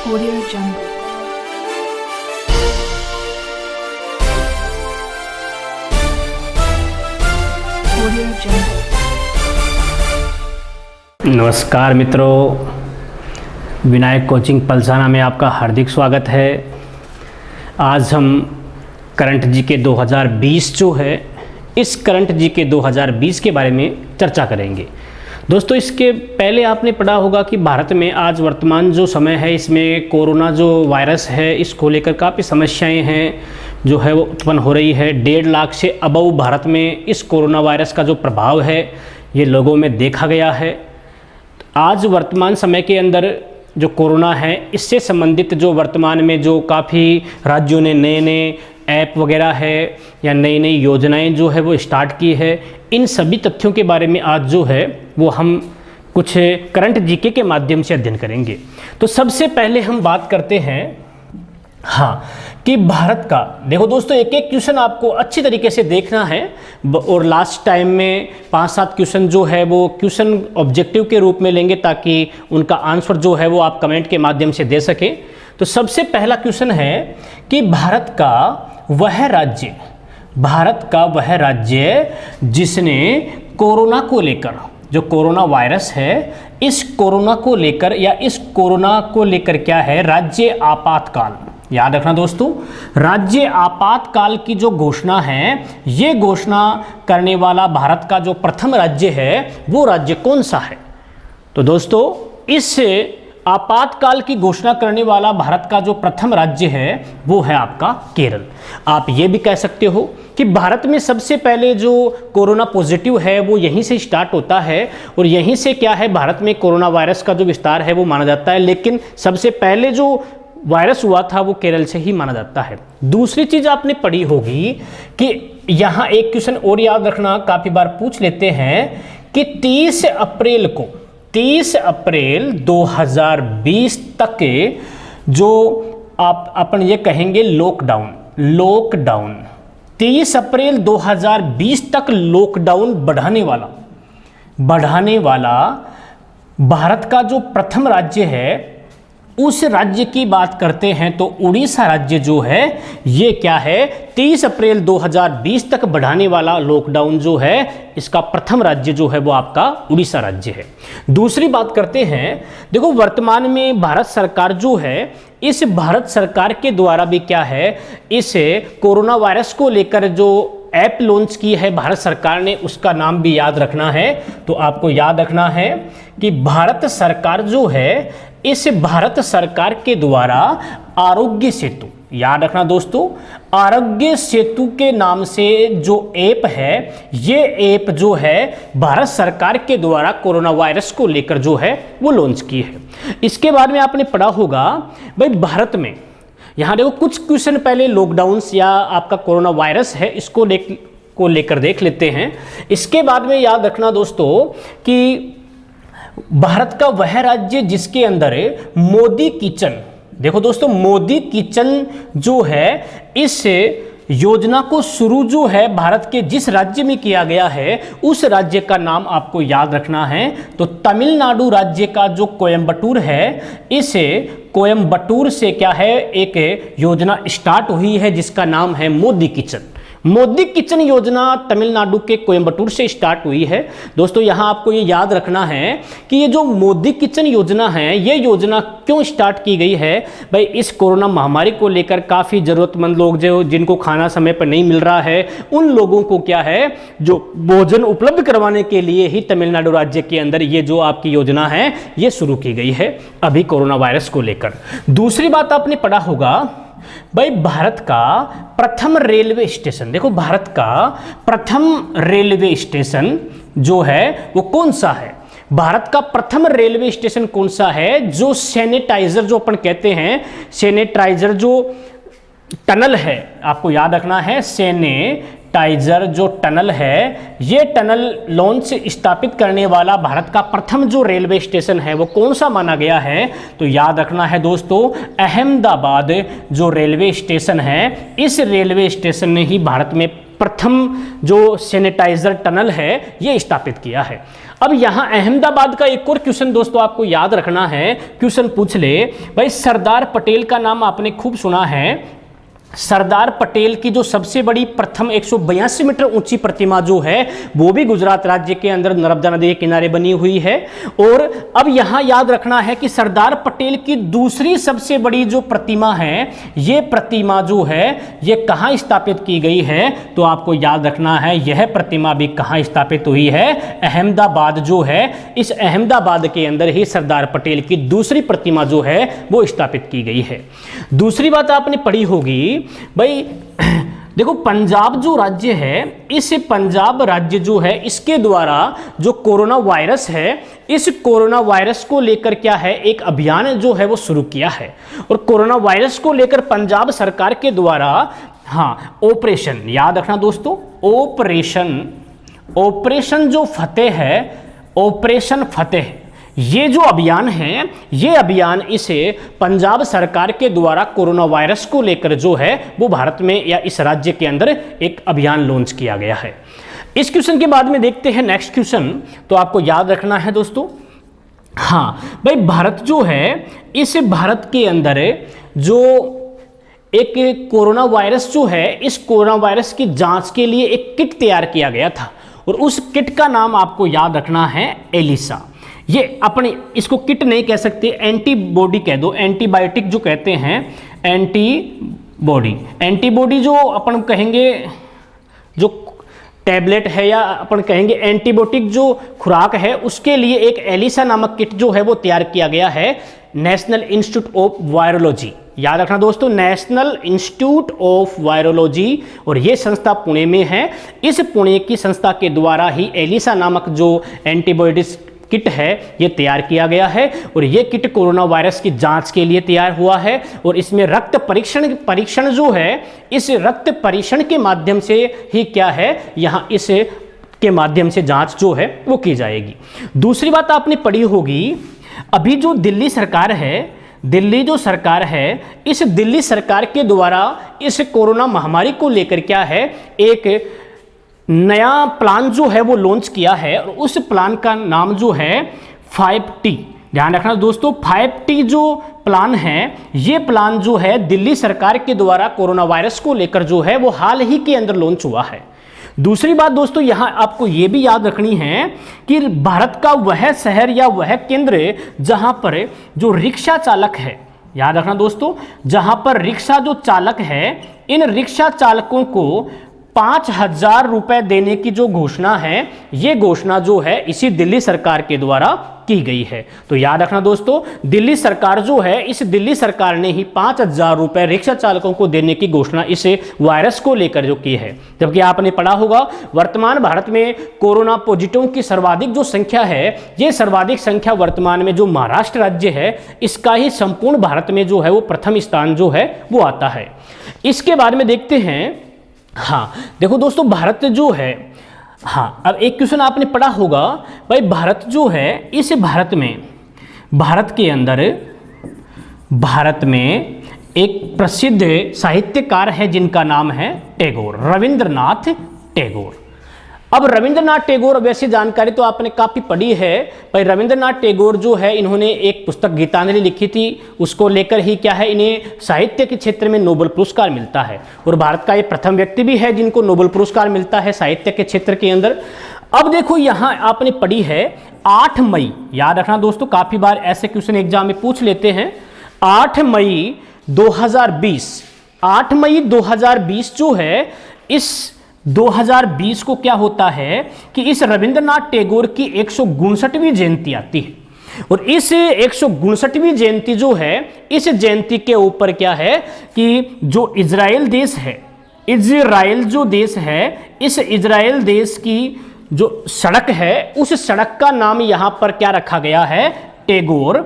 Audio Jungle. Audio Jungle. नमस्कार मित्रों, Vinayak coaching Palsana में आपका हार्दिक स्वागत है। आज हम करंट जीके 2020 जो है, इस करंट जीके 2020 के बारे में चर्चा करेंगे। दोस्तों, इसके पहले आपने पढ़ा होगा कि भारत में आज वर्तमान जो समय है, इसमें कोरोना जो वायरस है, इसको लेकर काफ़ी समस्याएं हैं जो है वो उत्पन्न हो रही है। 1.5 लाख से अबव भारत में इस कोरोना वायरस का जो प्रभाव है ये लोगों में देखा गया है। आज वर्तमान समय के अंदर जो कोरोना है, इससे संबंधित जो वर्तमान में जो काफ़ी राज्यों ने नए नए ऐप वगैरह है या नई नई योजनाएं जो है वो स्टार्ट की है, इन सभी तथ्यों के बारे में आज जो है वो हम कुछ करंट जीके के माध्यम से अध्ययन करेंगे। तो सबसे पहले हम बात करते हैं कि भारत का, देखो दोस्तों, एक एक क्वेश्चन आपको अच्छी तरीके से देखना है और लास्ट टाइम में 5-7 क्वेश्चन जो है वो क्वेश्चन ऑब्जेक्टिव के रूप में लेंगे ताकि उनका आंसर जो है वो आप कमेंट के माध्यम से दे सकें। तो सबसे पहला क्वेश्चन है कि भारत का वह राज्य जिसने कोरोना को लेकर, जो कोरोना वायरस है, इस कोरोना को लेकर या इस कोरोना को लेकर क्या है, राज्य आपातकाल, याद रखना दोस्तों, राज्य आपातकाल की जो घोषणा है, ये घोषणा करने वाला भारत का जो प्रथम राज्य है वो राज्य कौन सा है? तो दोस्तों, इस आपातकाल की घोषणा करने वाला भारत का जो प्रथम राज्य है वो है आपका केरल। आप ये भी कह सकते हो कि भारत में सबसे पहले जो कोरोना पॉजिटिव है वो यहीं से स्टार्ट होता है और यहीं से क्या है, भारत में कोरोना वायरस का जो विस्तार है वो माना जाता है। लेकिन सबसे पहले जो वायरस हुआ था वो केरल से ही माना जाता है। दूसरी चीज आपने पढ़ी होगी कि यहाँ एक क्वेश्चन और याद रखना, काफी बार पूछ लेते हैं कि 30 अप्रैल 2020 तक के जो अपन ये कहेंगे लॉकडाउन 30 अप्रैल 2020 तक लॉकडाउन बढ़ाने वाला भारत का जो प्रथम राज्य है, उस राज्य की बात करते हैं तो उड़ीसा राज्य जो है ये क्या है, 30 अप्रैल 2020 तक बढ़ाने वाला लॉकडाउन जो है, इसका प्रथम राज्य जो है वो आपका उड़ीसा राज्य है। दूसरी बात करते हैं, देखो वर्तमान में भारत सरकार जो है, इस भारत सरकार के द्वारा भी क्या है, इस कोरोना वायरस को लेकर जो ऐप लॉन्च की है भारत सरकार ने, उसका नाम भी याद रखना है। तो आपको याद रखना है कि भारत सरकार जो है, इस भारत सरकार के द्वारा आरोग्य सेतु, याद रखना दोस्तों, आरोग्य सेतु के नाम से जो ऐप है, ये ऐप जो है भारत सरकार के द्वारा कोरोना वायरस को लेकर जो है वो लॉन्च की है। इसके बाद में आपने पढ़ा होगा भाई, भारत में यहाँ देखो कुछ क्वेश्चन पहले लॉकडाउन या आपका कोरोना वायरस है, इसको लेकर देख लेते हैं। इसके बाद में याद रखना दोस्तों कि भारत का वह राज्य जिसके अंदर मोदी किचन, देखो दोस्तों, मोदी किचन जो है, इस योजना को शुरू जो है भारत के जिस राज्य में किया गया है, उस राज्य का नाम आपको याद रखना है। तो तमिलनाडु राज्य का जो कोयम्बटूर है, इस कोयम्बटूर से क्या है, एक योजना स्टार्ट हुई है जिसका नाम है मोदी किचन। मोदी किचन योजना तमिलनाडु के कोयम्बटूर से स्टार्ट हुई है। दोस्तों, यहाँ आपको ये याद रखना है कि ये जो मोदी किचन योजना है, ये योजना क्यों स्टार्ट की गई है भाई, इस कोरोना महामारी को लेकर काफ़ी ज़रूरतमंद लोग जो जिनको खाना समय पर नहीं मिल रहा है, उन लोगों को क्या है, जो भोजन उपलब्ध करवाने के लिए ही तमिलनाडु राज्य के अंदर ये जो आपकी योजना है ये शुरू की गई है अभी कोरोना वायरस को लेकर। दूसरी बात आपने पढ़ा होगा भाई, भारत का प्रथम रेलवे स्टेशन, देखो भारत का प्रथम रेलवे स्टेशन जो है वो कौन सा है? भारत का प्रथम रेलवे स्टेशन कौन सा है? जो सैनिटाइजर, जो अपन कहते हैं सैनिटाइजर, जो टनल है, आपको याद रखना है, सैनिटाइजर जो टनल है, ये टनल लॉन्च स्थापित करने वाला भारत का प्रथम जो रेलवे स्टेशन है वो कौन सा माना गया है? तो याद रखना है दोस्तों, अहमदाबाद जो रेलवे स्टेशन है, इस रेलवे स्टेशन ने ही भारत में प्रथम जो सैनिटाइजर टनल है ये स्थापित किया है। अब यहाँ अहमदाबाद का एक और क्वेश्चन दोस्तों आपको याद रखना है, क्वेश्चन पूछ ले भाई, सरदार पटेल का नाम आपने खूब सुना है। सरदार पटेल की जो सबसे बड़ी प्रथम 182 मीटर ऊंची प्रतिमा जो है वो भी गुजरात राज्य के अंदर नर्मदा नदी के किनारे बनी हुई है। और अब यहां याद रखना है कि सरदार पटेल की दूसरी सबसे बड़ी जो प्रतिमा है, ये प्रतिमा जो है ये कहां स्थापित की गई है, तो आपको याद रखना है यह प्रतिमा भी कहां स्थापित हुई है, अहमदाबाद जो है, इस अहमदाबाद के अंदर ही सरदार पटेल की दूसरी प्रतिमा जो है वो स्थापित की गई है। दूसरी बात आपने पढ़ी होगी भाई, देखो पंजाब जो राज्य है, इस पंजाब राज्य जो है इसके द्वारा जो कोरोना वायरस है, इस कोरोना वायरस को लेकर क्या है एक अभियान जो है वो शुरू किया है। और कोरोना वायरस को लेकर पंजाब सरकार के द्वारा ऑपरेशन, याद रखना दोस्तों, ऑपरेशन जो फतेह है, ऑपरेशन फतेह, ये जो अभियान है, ये अभियान इसे पंजाब सरकार के द्वारा कोरोना वायरस को लेकर जो है वो भारत में या इस राज्य के अंदर एक अभियान लॉन्च किया गया है। इस क्वेश्चन के बाद में देखते हैं नेक्स्ट क्वेश्चन, तो आपको याद रखना है दोस्तों, भाई भारत जो है, इस भारत के अंदर जो एक कोरोना वायरस जो है, इस कोरोना वायरस की जांच के लिए एक किट तैयार किया गया था और उस किट का नाम आपको याद रखना है एलिसा। ये अपने इसको किट नहीं कह सकते, एंटीबॉडी कह दो, एंटीबायोटिक जो कहते हैं, एंटीबॉडी जो अपन कहेंगे जो टैबलेट है या अपन कहेंगे एंटीबायोटिक जो खुराक है, उसके लिए एक एलिसा नामक किट जो है वो तैयार किया गया है नेशनल इंस्टीट्यूट ऑफ वायरोलॉजी। याद रखना दोस्तों, नेशनल इंस्टीट्यूट ऑफ वायरोलॉजी, और ये संस्था पुणे में है। इस पुणे की संस्था के द्वारा ही एलिसा नामक जो एंटीबायोटिक्स किट है ये तैयार किया गया है। और ये किट कोरोना वायरस की जांच के लिए तैयार हुआ है और इसमें रक्त परीक्षण जो है, इस रक्त परीक्षण के माध्यम से ही क्या है यहाँ इस के माध्यम से जांच जो है वो की जाएगी। दूसरी बात आपने पढ़ी होगी, अभी जो दिल्ली सरकार है, दिल्ली जो सरकार है, इस दिल्ली सरकार के द्वारा इस कोरोना महामारी को लेकर क्या है एक नया प्लान जो है वो लॉन्च किया है और उस प्लान का नाम जो है 5T। ध्यान रखना दोस्तों, 5T जो प्लान है, ये प्लान जो है दिल्ली सरकार के द्वारा कोरोना वायरस को लेकर जो है वो हाल ही के अंदर लॉन्च हुआ है। दूसरी बात दोस्तों यहाँ आपको ये भी याद रखनी है कि भारत का वह शहर या वह केंद्र जहाँ पर जो रिक्शा चालक है, याद रखना दोस्तों, जहाँ पर रिक्शा जो चालक है, इन रिक्शा चालकों को 5,000 रुपए देने की जो घोषणा है, ये घोषणा जो है इसी दिल्ली सरकार के द्वारा की गई है। तो याद रखना दोस्तों, दिल्ली सरकार जो है, इस दिल्ली सरकार ने ही 5,000 रुपए रिक्शा चालकों को देने की घोषणा इस वायरस को लेकर जो की है। जबकि आपने पढ़ा होगा वर्तमान भारत में कोरोना पॉजिटिव की सर्वाधिक जो संख्या है, ये सर्वाधिक संख्या वर्तमान में जो महाराष्ट्र राज्य है, इसका ही संपूर्ण भारत में जो है वो प्रथम स्थान जो है वो आता है। इसके बाद में देखते हैं, देखो दोस्तों भारत जो है, अब एक क्वेश्चन आपने पढ़ा होगा भाई, भारत जो है, इस भारत में, भारत के अंदर, भारत में एक प्रसिद्ध साहित्यकार है जिनका नाम है टैगोर, रविंद्रनाथ टैगोर। अब रविंद्रनाथ टैगोर, वैसे जानकारी तो आपने काफ़ी पढ़ी है भाई, रविंद्रनाथ टैगोर जो है इन्होंने एक पुस्तक गीतांजलि लिखी थी, उसको लेकर ही क्या है इन्हें साहित्य के क्षेत्र में नोबेल पुरस्कार मिलता है और भारत का ये प्रथम व्यक्ति भी है जिनको नोबेल पुरस्कार मिलता है साहित्य के क्षेत्र के अंदर। अब देखो यहाँ आपने पढ़ी है 8 मई, याद रखना दोस्तों, काफ़ी बार ऐसे क्वेश्चन एग्जाम में पूछ लेते हैं। 8 मई 2020, 8 मई 2020 जो है, इस 2020 को क्या होता है कि इस रविंद्रनाथ टैगोर की 159वीं जयंती आती है और इस 159वीं जयंती जो है, इस जयंती के ऊपर क्या है कि जो इजराइल देश है, इजराइल जो देश है, इस इजराइल देश की जो सड़क है, उस सड़क का नाम यहाँ पर क्या रखा गया है, टैगोर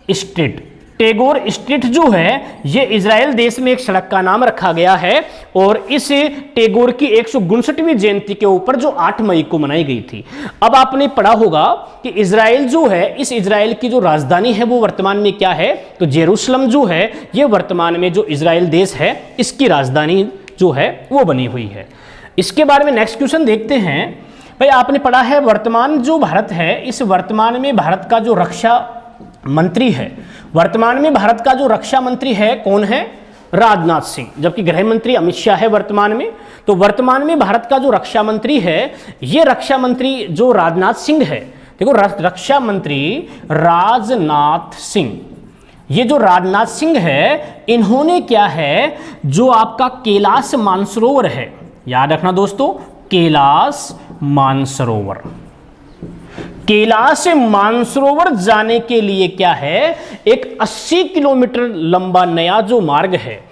स्ट्रीट। टैगोर स्ट्रीट जो है ये इजराइल देश में एक सड़क का नाम रखा गया है और इस टैगोर की 159वीं जयंती के ऊपर जो 8 मई को मनाई गई थी। अब आपने पढ़ा होगा कि इजराइल जो है, इस इजराइल की जो राजधानी है वो वर्तमान में क्या है, तो जेरूशलम जो है ये वर्तमान में जो इजराइल देश है इसकी राजधानी जो है वो बनी हुई है। इसके बारे में नेक्स्ट क्वेश्चन देखते हैं। भाई आपने पढ़ा है वर्तमान जो भारत है, इस वर्तमान में भारत का जो रक्षा मंत्री है, वर्तमान में भारत का जो रक्षा मंत्री है कौन है? राजनाथ सिंह, जबकि गृह मंत्री अमित शाह है वर्तमान में। तो वर्तमान में भारत का जो रक्षा मंत्री है, ये रक्षा मंत्री जो राजनाथ सिंह है, देखो रक्षा मंत्री राजनाथ सिंह, ये जो राजनाथ सिंह है, इन्होंने क्या है, जो आपका कैलाश मानसरोवर है, याद रखना दोस्तों, कैलाश मानसरोवर, कैलाश मानसरोवर जाने के लिए क्या है, एक 80 किलोमीटर लंबा नया जो मार्ग है,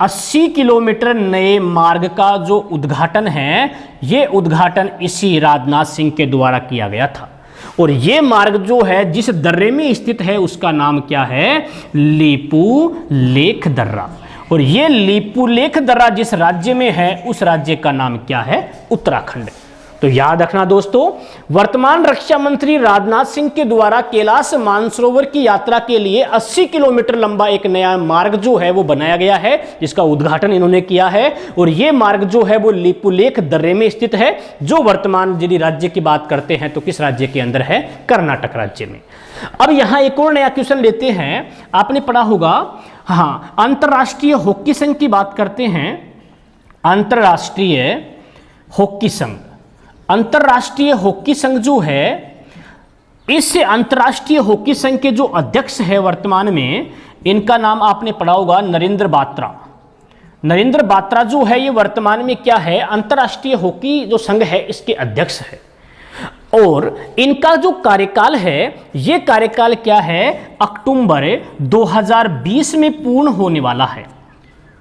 80 किलोमीटर नए मार्ग का जो उद्घाटन है, ये उद्घाटन इसी राजनाथ सिंह के द्वारा किया गया था। और ये मार्ग जो है जिस दर्रे में स्थित है उसका नाम क्या है? लीपू लेख दर्रा। और ये लीपू लेख दर्रा जिस राज्य में है उस राज्य का नाम क्या है? उत्तराखंड। तो याद रखना दोस्तों, वर्तमान रक्षा मंत्री राजनाथ सिंह के द्वारा कैलाश मानसरोवर की यात्रा के लिए 80 किलोमीटर लंबा एक नया मार्ग जो है वो बनाया गया है, जिसका उद्घाटन इन्होंने किया है। और ये मार्ग जो है वो लीपुलेख दर्रे में स्थित है, जो वर्तमान यदि राज्य की बात करते हैं तो किस राज्य के अंदर है? कर्नाटक राज्य में। अब यहां एक और नया क्वेश्चन लेते हैं, आपने पढ़ा होगा, हाँ, अंतरराष्ट्रीय हॉकी संघ की बात करते हैं। अंतरराष्ट्रीय हॉकी संघ, अंतरराष्ट्रीय हॉकी संघ जो है, इस अंतरराष्ट्रीय हॉकी संघ के जो अध्यक्ष है वर्तमान में, इनका नाम आपने पढ़ा होगा नरेंद्र बात्रा। नरेंद्र बात्रा जो है ये वर्तमान में क्या है? अंतरराष्ट्रीय हॉकी जो संघ है इसके अध्यक्ष है। और इनका जो कार्यकाल है, ये कार्यकाल क्या है? अक्टूबर 2020 में पूर्ण होने वाला है।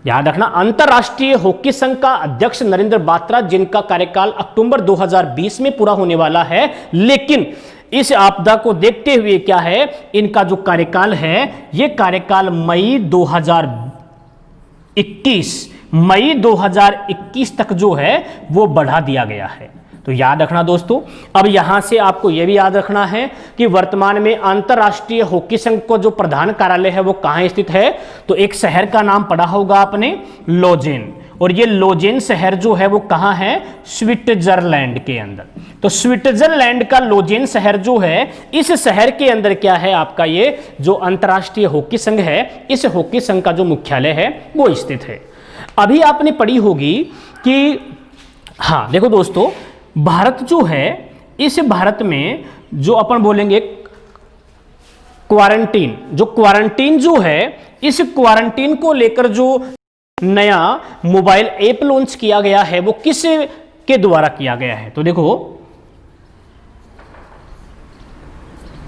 याद रखना, अंतरराष्ट्रीय हॉकी संघ का अध्यक्ष नरेंद्र बात्रा, जिनका कार्यकाल अक्टूबर 2020 में पूरा होने वाला है। लेकिन इस आपदा को देखते हुए क्या है, इनका जो कार्यकाल है, यह कार्यकाल मई 2021 तक जो है वो बढ़ा दिया गया है। तो याद रखना दोस्तों, अब यहां से आपको यह भी याद रखना है कि वर्तमान में अंतरराष्ट्रीय हॉकी संघ को जो प्रधान कार्यालय है वो कहां स्थित है? तो एक शहर का नाम पढ़ा होगा आपने, लोजेन। और ये लोजेन शहर जो है वो कहां है? स्विट्जरलैंड के अंदर। तो स्विट्जरलैंड का लोजेन शहर जो है, इस शहर के अंदर क्या है आपका ये जो अंतरराष्ट्रीय हॉकी संघ है, इस हॉकी संघ का जो मुख्यालय है वो स्थित है। अभी आपने पढ़ी होगी कि, हाँ देखो दोस्तों, भारत जो है, इस भारत में जो अपन बोलेंगे क्वारंटीन, जो क्वारंटीन जो है, इस क्वारंटीन को लेकर जो नया मोबाइल ऐप लॉन्च किया गया है वो किस के द्वारा किया गया है? तो देखो,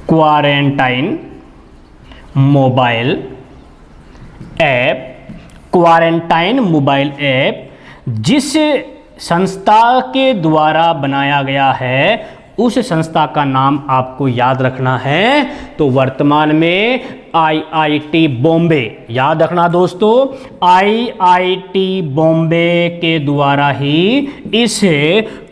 quarantine mobile app, quarantine mobile app जिस संस्था के द्वारा बनाया गया है, उस संस्था का नाम आपको याद रखना है। तो वर्तमान में IIT बॉम्बे, याद रखना दोस्तों, IIT बॉम्बे के द्वारा ही इस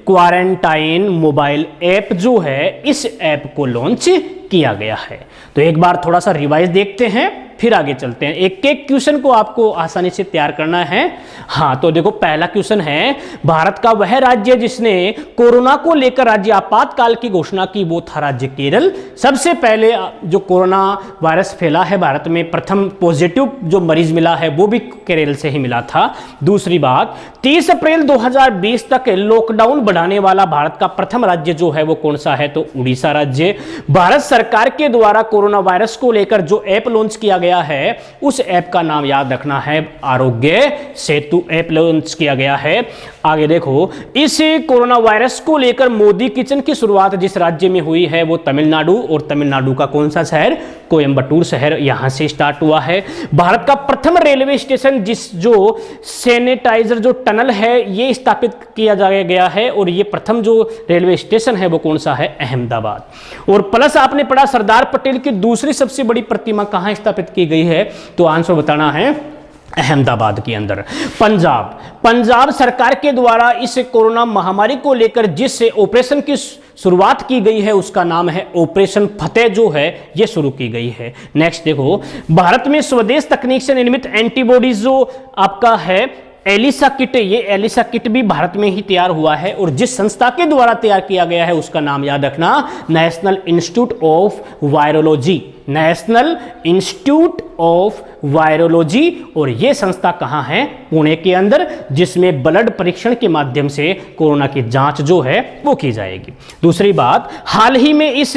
क्वारंटाइन मोबाइल ऐप जो है, इस ऐप को लॉन्च किया गया है। तो एक बार थोड़ा सा रिवाइज देखते हैं, फिर आगे चलते हैं। एक एक क्वेश्चन को आपको आसानी से तैयार करना है। हाँ, तो देखो पहला क्वेश्चन है, भारत का वह राज्य जिसने कोरोना को लेकर राज्य आपातकाल की घोषणा की वो था राज्य केरल। सबसे पहले जो कोरोना वायरस फैला है भारत में, प्रथम पॉजिटिव जो मरीज मिला है वो भी केरल से ही मिला था। दूसरी बात, 30 अप्रैल 2020 तक लॉकडाउन बढ़ाने वाला भारत का प्रथम राज्य जो है वो कौन सा है? तो उड़ीसा राज्य। भारत सरकार के द्वारा कोरोना वायरस को लेकर जो ऐप लॉन्च किया गया है, उस ऐप का नाम याद रखना है आरोग्य सेतु ऐप लॉन्च किया गया है। आगे देखो, इस कोरोना वायरस को लेकर मोदी किचन की शुरुआत जिस राज्य में हुई है वो तमिलनाडु, और तमिलनाडु का कौन सा शहर? कोयंबटूर शहर, यहां से स्टार्ट हुआ है। भारत का प्रथम रेलवे स्टेशन जिस जो सैनिटाइजर जो टनल है ये स्थापित किया गया है, और ये प्रथम जो रेलवे स्टेशन है वो कौन सा है? अहमदाबाद। और प्लस आपने पढ़ा सरदार पटेल की दूसरी सबसे बड़ी प्रतिमा कहां स्थापित की गई है? तो आंसर बताना है अहमदाबाद के अंदर। पंजाब सरकार के द्वारा इस कोरोना महामारी को लेकर जिस ऑपरेशन की शुरुआत की गई है उसका नाम है ऑपरेशन फतेह, जो है ये शुरू की गई है। नेक्स्ट देखो, भारत में स्वदेश तकनीक से निर्मित एंटीबॉडीज जो आपका है एलिसा किट, ये एलिसा किट भी भारत में ही तैयार हुआ है और जिस संस्था के द्वारा तैयार किया गया है उसका नाम याद रखना, national institute of virology, national institute of virology. और यह संस्था कहां है? पुणे के अंदर, जिसमें ब्लड परीक्षण के माध्यम से कोरोना की जांच जो है वो की जाएगी। दूसरी बात, हाल ही में इस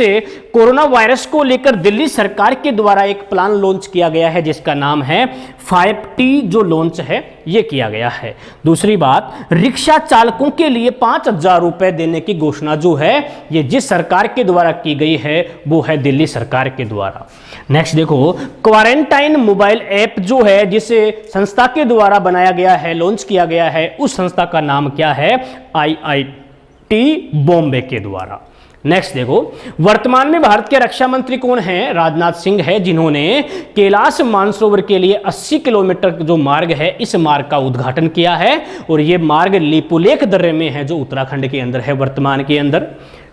कोरोना वायरस को लेकर दिल्ली सरकार के द्वारा एक प्लान लॉन्च किया गया है जिसका नाम है 5T, जो लॉन्च है ये किया गया है। दूसरी बात, रिक्शा चालकों के लिए 5,000 रुपए देने की घोषणा जो है ये जिस सरकार के द्वारा की गई है वो है दिल्ली सरकार के द्वारा। नेक्स्ट देखो, क्वारंटाइन मोबाइल ऐप जो है जिस संस्था के द्वारा बनाया गया है, लॉन्च किया गया है, उस संस्था का नाम क्या है? IIT बॉम्बे के द्वारा। नेक्स्ट देखो, वर्तमान में भारत के रक्षा मंत्री कौन है? राजनाथ सिंह है, जिन्होंने कैलाश मानसरोवर के लिए 80 किलोमीटर जो मार्ग है इस मार्ग का उद्घाटन किया है और यह मार्ग लिपुलेख दर्रे में है जो उत्तराखंड के अंदर है वर्तमान के अंदर।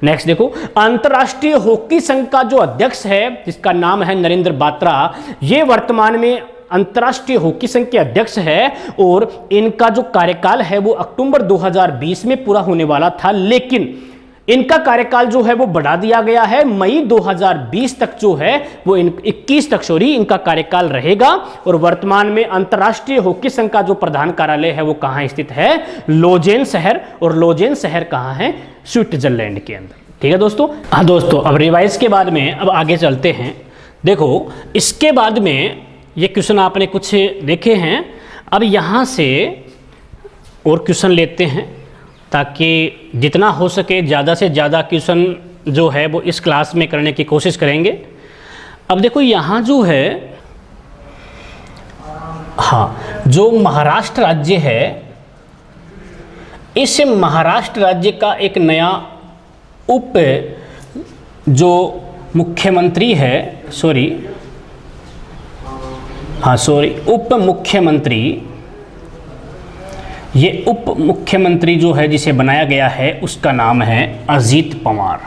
नेक्स्ट देखो, अंतर्राष्ट्रीय हॉकी संघ का जो अध्यक्ष है जिसका नाम है नरेंद्र बात्रा, ये वर्तमान में अंतर्राष्ट्रीय हॉकी संघ के अध्यक्ष है और इनका जो कार्यकाल है वो अक्टूबर 2020 में पूरा होने वाला था, लेकिन इनका कार्यकाल जो है वो बढ़ा दिया गया है, मई 2020 तक जो है वो 21 तक इनका कार्यकाल रहेगा। और वर्तमान में अंतर्राष्ट्रीय हॉकी संघ का जो प्रधान कार्यालय है वो कहाँ स्थित है? लोजेन शहर, और लोजेन शहर कहाँ है? स्विट्जरलैंड के अंदर। ठीक है दोस्तों। हाँ दोस्तों, अब रिवाइज के बाद में अब आगे चलते हैं। देखो, इसके बाद में ये क्वेश्चन आपने कुछ देखे हैं, अब यहाँ से और क्वेश्चन लेते हैं ताकि जितना हो सके ज़्यादा से ज़्यादा क्वेश्चन जो है वो इस क्लास में करने की कोशिश करेंगे। अब देखो यहाँ जो है, हाँ, जो महाराष्ट्र राज्य है, इस महाराष्ट्र राज्य का एक नया उप जो मुख्यमंत्री है, उप मुख्यमंत्री, ये उप मुख्यमंत्री जो है जिसे बनाया गया है उसका नाम है अजीत पवार।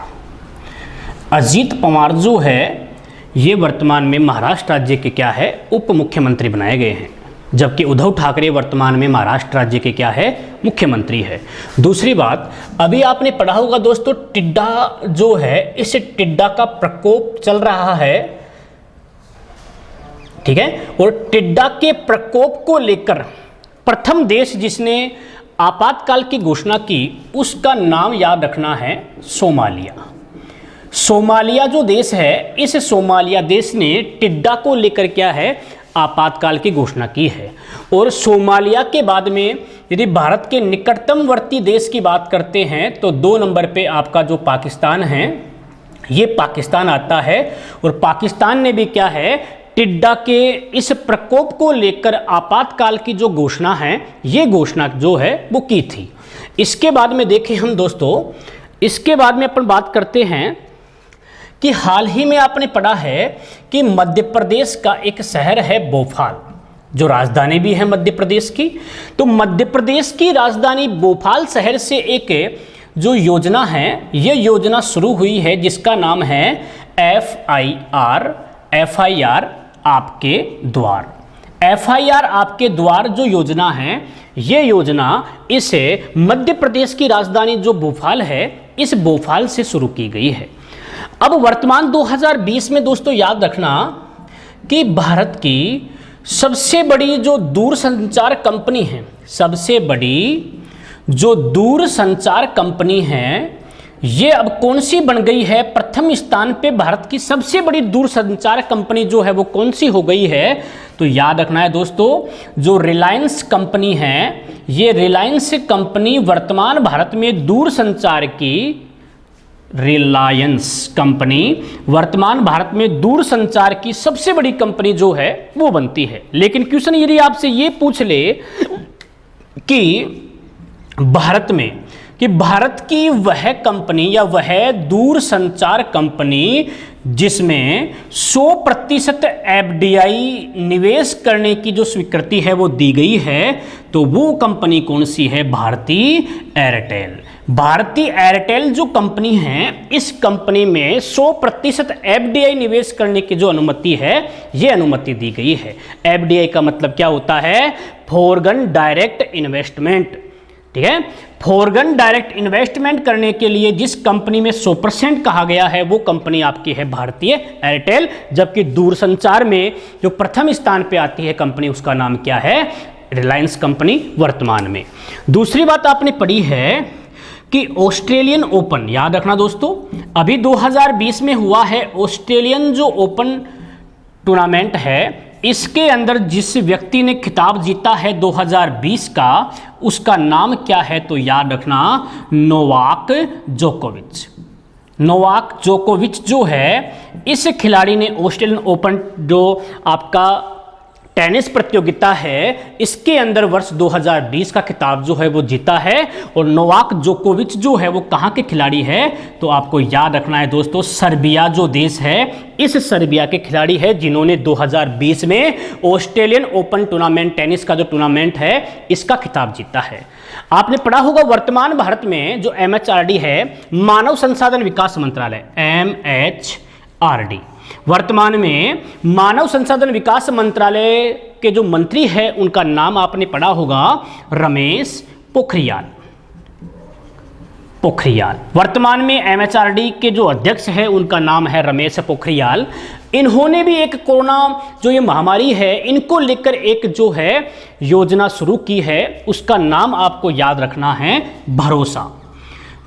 अजीत पवार जो है ये वर्तमान में महाराष्ट्र राज्य के क्या है? उप मुख्यमंत्री बनाए गए हैं, जबकि उद्धव ठाकरे वर्तमान में महाराष्ट्र राज्य के क्या है? मुख्यमंत्री है। दूसरी बात, अभी आपने पढ़ा होगा दोस्तों, टिड्डा जो है, इस टिड्डा का प्रकोप चल रहा है, ठीक है, और टिड्डा के प्रकोप को लेकर प्रथम देश जिसने आपातकाल की घोषणा की उसका नाम याद रखना है सोमालिया। सोमालिया जो देश है, इस सोमालिया देश ने टिड्डा को लेकर क्या है? आपातकाल की घोषणा की है। और सोमालिया के बाद में यदि भारत के निकटतमवर्ती देश की बात करते हैं तो 2 नंबर पे आपका जो पाकिस्तान है, ये पाकिस्तान आता है। और पाकिस्तान ने भी क्या है? टिड्डा के इस प्रकोप को लेकर आपातकाल की जो घोषणा है, ये घोषणा जो है वो की थी। इसके बाद में देखें हम दोस्तों, इसके बाद में अपन बात करते हैं कि हाल ही में आपने पढ़ा है कि मध्य प्रदेश का एक शहर है भोपाल, जो राजधानी भी है मध्य प्रदेश की। तो मध्य प्रदेश की राजधानी भोपाल शहर से एक जो योजना है, ये योजना शुरू हुई है जिसका नाम है FIR आपके द्वार। FIR आपके द्वार जो योजना है, ये योजना इस मध्य प्रदेश की राजधानी जो भोपाल है, इस भोपाल से शुरू की गई है। अब वर्तमान 2020 में दोस्तों याद रखना कि भारत की सबसे बड़ी जो दूरसंचार कंपनी है, सबसे बड़ी जो दूरसंचार कंपनी है, ये अब कौन सी बन गई है? प्रथम स्थान पे भारत की सबसे बड़ी दूरसंचार कंपनी जो है वो कौन सी हो गई है? तो याद रखना है दोस्तों, जो रिलायंस कंपनी है, ये रिलायंस कंपनी वर्तमान भारत में दूरसंचार की, रिलायंस कंपनी वर्तमान भारत में दूरसंचार की सबसे बड़ी कंपनी जो है वो बनती है। लेकिन क्वेश्चन यदि आपसे ये पूछ ले कि भारत की वह कंपनी या वह दूरसंचार कंपनी जिसमें 100% FDI निवेश करने की जो स्वीकृति है वो दी गई है, तो वो कंपनी कौन सी है? भारती एयरटेल। भारतीय एयरटेल जो कंपनी है, इस कंपनी में 100% एफडीआई निवेश करने की जो अनुमति है, ये अनुमति दी गई है। एफडीआई का मतलब क्या होता है? Foreign direct investment. ठीक है, फॉरेन डायरेक्ट इन्वेस्टमेंट करने के लिए जिस कंपनी में 100% कहा गया है, वो कंपनी आपकी है भारतीय एयरटेल। जबकि दूरसंचार में जो प्रथम स्थान पे आती है कंपनी, उसका नाम क्या है? रिलायंस कंपनी वर्तमान में। दूसरी बात आपने पढ़ी है कि ऑस्ट्रेलियन ओपन, याद रखना दोस्तों, अभी 2020 में हुआ है ऑस्ट्रेलियन जो ओपन टूर्नामेंट है, इसके अंदर जिस व्यक्ति ने खिताब जीता है 2020 का, उसका नाम क्या है? तो याद रखना, नोवाक जोकोविच। नोवाक जोकोविच जो है, इस खिलाड़ी ने ऑस्ट्रेलियन ओपन जो आपका टेनिस प्रतियोगिता है, इसके अंदर वर्ष 2020 का खिताब जो है वो जीता है। और नोवाक जोकोविच जो है वो कहाँ के खिलाड़ी है? तो आपको याद रखना है दोस्तों, सर्बिया जो देश है, इस सर्बिया के खिलाड़ी है जिन्होंने 2020 में ऑस्ट्रेलियन ओपन टूर्नामेंट, टेनिस का जो टूर्नामेंट है, इसका खिताब जीता है। आपने पढ़ा होगा वर्तमान भारत में जो MHRD है, मानव संसाधन विकास मंत्रालय, MHRD, वर्तमान में मानव संसाधन विकास मंत्रालय के जो मंत्री है, उनका नाम आपने पढ़ा होगा, रमेश पोखरियाल। वर्तमान में MHRD के जो अध्यक्ष है, उनका नाम है रमेश पोखरियाल। इन्होंने भी एक कोरोना जो ये महामारी है, इनको लेकर एक जो है योजना शुरू की है, उसका नाम आपको याद रखना है, भरोसा।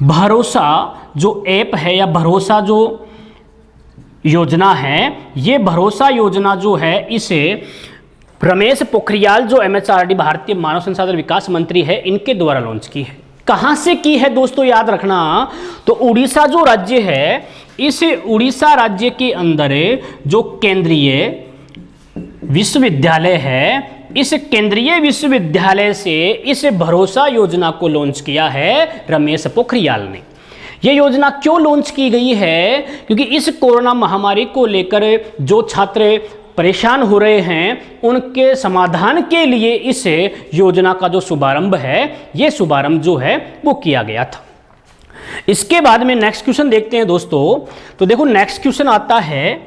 भरोसा जो ऐप है या भरोसा जो योजना है, ये भरोसा योजना जो है, इसे रमेश पोखरियाल जो MHRD भारतीय मानव संसाधन विकास मंत्री है, इनके द्वारा लॉन्च की है। कहां से की है दोस्तों, याद रखना, तो उड़ीसा जो राज्य है, इस उड़ीसा राज्य के अंदर जो केंद्रीय विश्वविद्यालय है, इस केंद्रीय विश्वविद्यालय से इस भरोसा योजना को लॉन्च किया है रमेश पोखरियाल ने। ये योजना क्यों लॉन्च की गई है? क्योंकि इस कोरोना महामारी को लेकर जो छात्र परेशान हो रहे हैं, उनके समाधान के लिए इस योजना का जो शुभारंभ है, ये शुभारंभ जो है वो किया गया था। इसके बाद में नेक्स्ट क्वेश्चन देखते हैं दोस्तों। तो देखो नेक्स्ट क्वेश्चन आता है,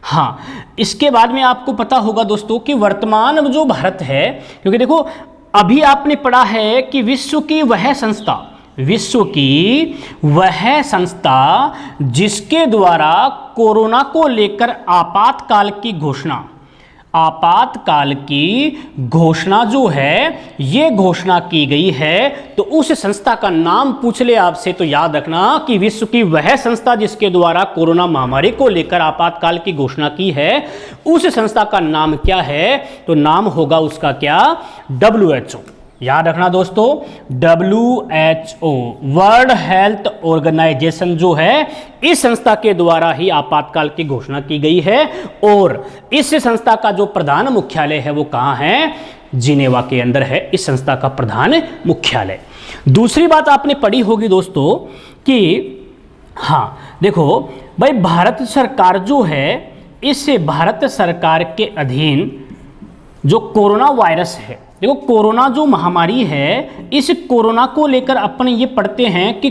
हाँ, इसके बाद में आपको पता होगा दोस्तों कि वर्तमान जो भारत है, क्योंकि देखो अभी आपने पढ़ा है कि विश्व की वह संस्था जिसके द्वारा कोरोना को लेकर आपातकाल की घोषणा जो है, ये घोषणा की गई है। तो उस संस्था का नाम पूछ ले आपसे, तो याद रखना कि विश्व की वह संस्था जिसके द्वारा कोरोना महामारी को लेकर आपातकाल की घोषणा की है, उस संस्था का नाम क्या है? तो नाम होगा उसका क्या? WHO। याद रखना दोस्तों, WHO, वर्ल्ड हेल्थ ऑर्गेनाइजेशन जो है, इस संस्था के द्वारा ही आपातकाल की घोषणा की गई है। और इस संस्था का जो प्रधान मुख्यालय है वो कहाँ है? जिनेवा के अंदर है इस संस्था का प्रधान मुख्यालय। दूसरी बात आपने पढ़ी होगी दोस्तों कि हाँ देखो भाई, भारत सरकार जो है, इस भारत सरकार के अधीन जो कोरोना वायरस है, देखो कोरोना जो महामारी है, इस कोरोना को लेकर अपन ये पढ़ते हैं कि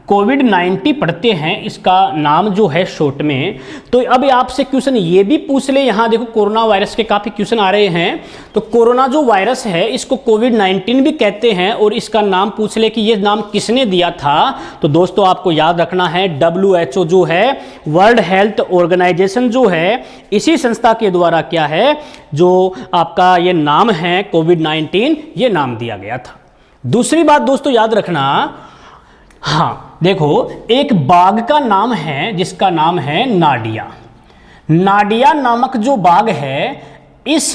कोविड-19 पढ़ते हैं, इसका नाम जो है शॉर्ट में। तो अब आपसे क्वेश्चन ये भी पूछ ले, यहाँ देखो कोरोना वायरस के काफ़ी क्वेश्चन आ रहे हैं। तो कोरोना जो वायरस है, इसको कोविड-19 भी कहते हैं, और इसका नाम पूछ ले कि ये नाम किसने दिया था। तो दोस्तों आपको याद रखना है, WHO जो है, वर्ल्ड हेल्थ ऑर्गेनाइजेशन जो है, इसी संस्था के द्वारा क्या है, जो आपका ये नाम है कोविड-19, ये नाम दिया गया था। दूसरी बात दोस्तों याद रखना, हाँ देखो एक बाघ का नाम है जिसका नाम है नाडिया नामक जो बाघ है, इस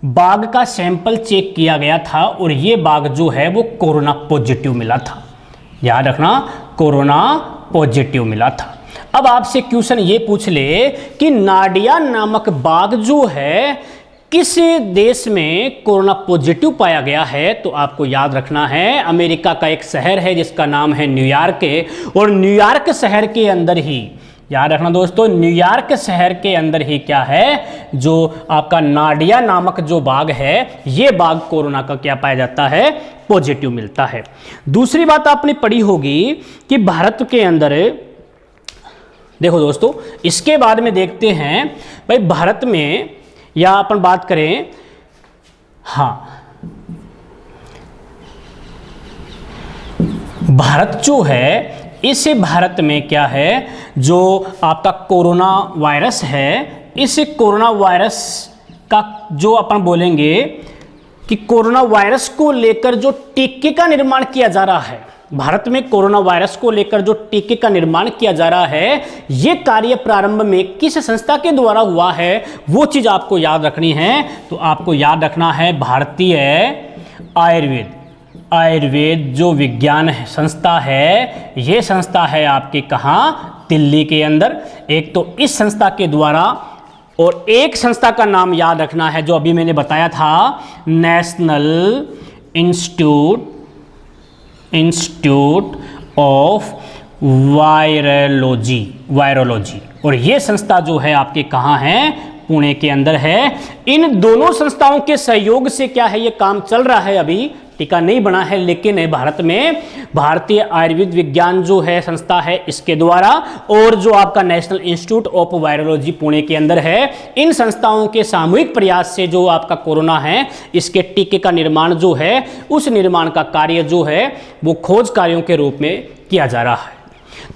बाघ का सैंपल चेक किया गया था और ये बाघ जो है वो कोरोना पॉजिटिव मिला था। याद रखना, कोरोना पॉजिटिव मिला था। अब आपसे क्वेश्चन ये पूछ ले कि नाडिया नामक बाघ जो है किस देश में कोरोना पॉजिटिव पाया गया है। तो आपको याद रखना है, अमेरिका का एक शहर है जिसका नाम है न्यूयॉर्क, और न्यूयॉर्क शहर के अंदर ही याद रखना दोस्तों, न्यूयॉर्क शहर के अंदर ही क्या है, जो आपका नाडिया नामक जो बाघ है, ये बाघ कोरोना का क्या पाया जाता है, पॉजिटिव मिलता है। दूसरी बात आपने पढ़ी होगी कि भारत के अंदर, देखो दोस्तों, इसके बाद में देखते हैं भाई भारत में, या अपन बात करें, हाँ, भारत जो है, इस भारत में क्या है, जो आपका कोरोना वायरस है, इस कोरोना वायरस का जो अपन बोलेंगे कि कोरोना वायरस को लेकर जो टीके का निर्माण किया जा रहा है, भारत में कोरोना वायरस को लेकर जो टीके का निर्माण किया जा रहा है, ये कार्य प्रारंभ में किस संस्था के द्वारा हुआ है, वो चीज आपको याद रखनी है। तो आपको याद रखना है भारतीय आयुर्वेद जो विज्ञान संस्था है, ये संस्था है आपके कहाँ, दिल्ली के अंदर। एक तो इस संस्था के द्वारा, और एक संस्था का नाम याद रखना है जो अभी मैंने बताया था, नेशनल इंस्टीट्यूट ऑफ वायरोलॉजी, और ये संस्था जो है आपके कहाँ है, पुणे के अंदर है। इन दोनों संस्थाओं के सहयोग से क्या है, ये काम चल रहा है, अभी टीका नहीं बना है, लेकिन भारत में भारतीय आयुर्वेद विज्ञान जो है संस्था है, इसके द्वारा, और जो आपका national institute of virology Pune के अंदर है, इन संस्थाओं के सामूहिक प्रयास से जो आपका कोरोना है, इसके टीके का निर्माण जो है, उस निर्माण का कार्य जो है वो खोज कार्यों के रूप में किया जा रहा है।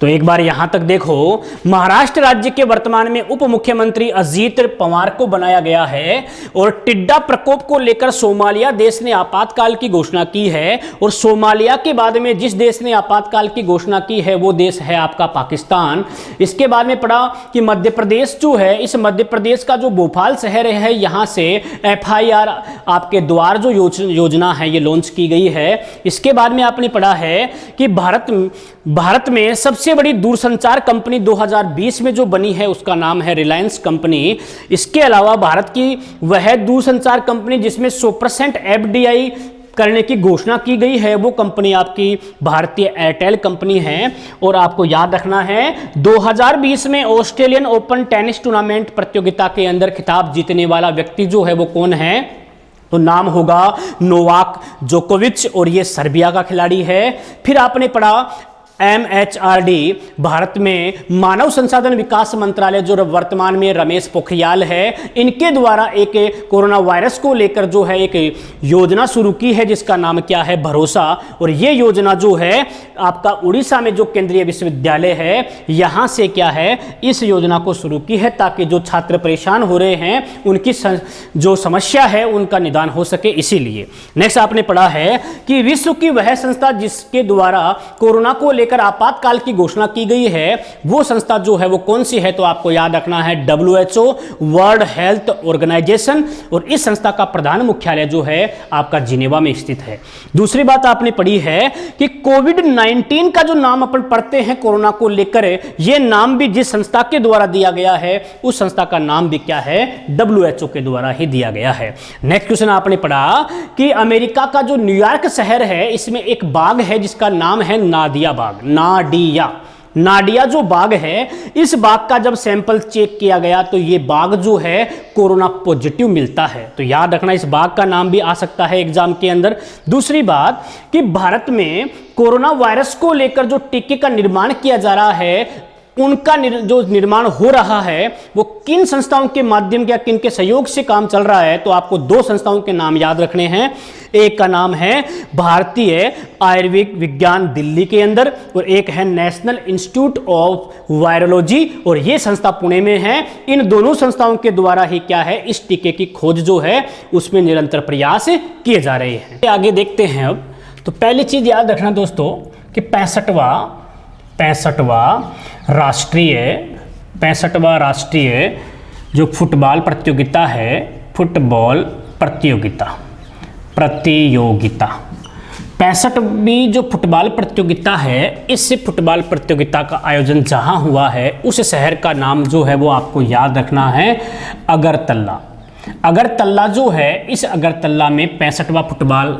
तो एक बार यहां तक देखो, महाराष्ट्र राज्य के वर्तमान में उप मुख्यमंत्री अजीत पवार को बनाया गया है, और टिड्डा प्रकोप को लेकर सोमालिया देश ने आपातकाल की घोषणा की है, और सोमालिया के बाद में जिस देश ने आपातकाल की घोषणा की है वो देश है आपका पाकिस्तान। इसके बाद में पढ़ा कि मध्य प्रदेश जो है, इस मध्य प्रदेश का जो भोपाल शहर है, यहां से FIR आपके द्वार जो योजना है ये लॉन्च की गई है। इसके बाद में आपने पढ़ा है कि भारत में सबसे बड़ी दूरसंचार कंपनी 2020 में जो बनी है उसका नाम है रिलायंस कंपनी। इसके अलावा भारत की वह दूरसंचार कंपनी जिसमें 100% FDI करने की घोषणा की गई है, वो कंपनी आपकी भारतीय एयरटेल कंपनी है। और आपको याद रखना है 2020 में ऑस्ट्रेलियन ओपन टेनिस टूर्नामेंट प्रतियोगिता के अंदर खिताब जीतने वाला व्यक्ति जो है वो कौन है, तो नाम होगा नोवाक जोकोविच, और ये सर्बिया का खिलाड़ी है। फिर आपने पढ़ा MHRD, भारत में मानव संसाधन विकास मंत्रालय जो वर्तमान में रमेश पोखरियाल है, इनके द्वारा एक कोरोना वायरस को लेकर जो है एक योजना शुरू की है जिसका नाम क्या है, भरोसा। और ये योजना जो है आपका उड़ीसा में जो केंद्रीय विश्वविद्यालय है, यहाँ से क्या है, इस योजना को शुरू की है ताकि जो छात्र परेशान हो रहे हैं उनकी जो समस्या है उनका निदान हो सके, इसीलिए। नेक्स्ट आपने पढ़ा है कि विश्व की वह संस्था जिसके द्वारा कोरोना को लेकर आपातकाल की घोषणा की गई है, वो संस्था जो है वो कौन सी है, तो आपको याद रखना है WHO, वर्ल्ड हेल्थ ऑर्गेनाइजेशन। और इस संस्था का प्रधान मुख्यालय जो है आपका जिनेवा में स्थित है। दूसरी बात आपने पढ़ी है कि कोविड-19 का जो नाम अपन पढ़ते हैं कोरोना को लेकर, ये नाम भी जिस संस्था के द्वारा दिया गया है, उस संस्था का नाम भी क्या है, WHO के द्वारा ही दिया गया है। नेक्स्ट क्वेश्चन आपने पढ़ा कि अमेरिका का जो न्यूयॉर्क शहर है, इसमें एक बाघ है जिसका नाम है नादिया बाघ, नाडिया जो बाघ है, इस बाघ का जब सैंपल चेक किया गया तो ये बाघ जो है कोरोना पॉजिटिव मिलता है। तो याद रखना, इस बाघ का नाम भी आ सकता है एग्जाम के अंदर। दूसरी बात कि भारत में कोरोना वायरस को लेकर जो टीके का निर्माण किया जा रहा है, उनका जो निर्माण हो रहा है वो किन संस्थाओं के माध्यम या किन के सहयोग से काम चल रहा है, तो आपको दो संस्थाओं के नाम याद रखने हैं। एक का नाम है भारतीय आयुर्वेद विज्ञान दिल्ली के अंदर, और एक है नेशनल इंस्टीट्यूट ऑफ वायरोलॉजी, और ये संस्था पुणे में है। इन दोनों संस्थाओं के द्वारा ही क्या है, इस टीके की खोज जो है उसमें निरंतर प्रयास किए जा रहे हैं। आगे देखते हैं अब। तो पहली चीज याद रखना दोस्तों कि 65वां राष्ट्रीय जो फुटबॉल प्रतियोगिता है, फुटबॉल प्रतियोगिता 65वीं जो फुटबॉल प्रतियोगिता है, इस फुटबॉल प्रतियोगिता का आयोजन जहां हुआ है उस शहर का नाम जो है वो आपको याद रखना है, अगरतला। अगरतला जो है, इस अगरतला में 65वां फुटबॉल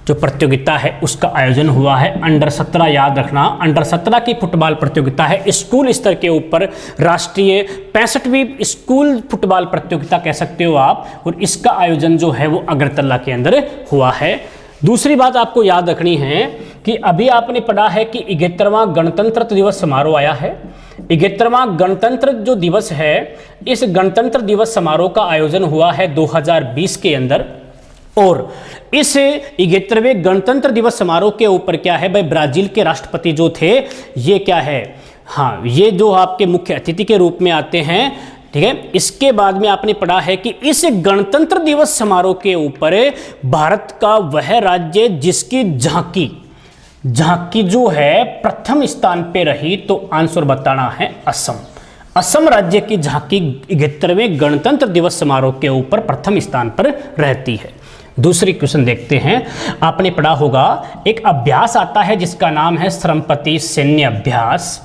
जो प्रतियोगिता है उसका आयोजन हुआ है। अंडर 17 याद रखना, अंडर 17 की फुटबॉल प्रतियोगिता है, स्कूल स्तर के ऊपर राष्ट्रीय 65वीं स्कूल फुटबॉल प्रतियोगिता कह सकते हो आप, और इसका आयोजन जो है वो अगरतला के अंदर हुआ है। दूसरी बात आपको याद रखनी है कि अभी आपने पढ़ा है कि 71वां गणतंत्र दिवस समारोह आया है। 71वां गणतंत्र जो दिवस है, इस गणतंत्र दिवस समारोह का आयोजन हुआ है 2020 के अंदर, और इस 71वें गणतंत्र दिवस समारोह के ऊपर क्या है भाई, ब्राजील के राष्ट्रपति जो थे ये क्या है, हाँ ये जो आपके मुख्य अतिथि के रूप में आते हैं, ठीक है। इसके बाद में आपने पढ़ा है कि इस गणतंत्र दिवस समारोह के ऊपर भारत का वह राज्य जिसकी झांकी जो है प्रथम स्थान पे रही, तो आंसर बताना है असम। असम राज्य की झांकी 71वें गणतंत्र दिवस समारोह के ऊपर प्रथम स्थान पर रहती है। दूसरी क्वेश्चन देखते हैं। आपने पढ़ा होगा एक अभ्यास आता है जिसका नाम है श्रमपति सैन्य अभ्यास,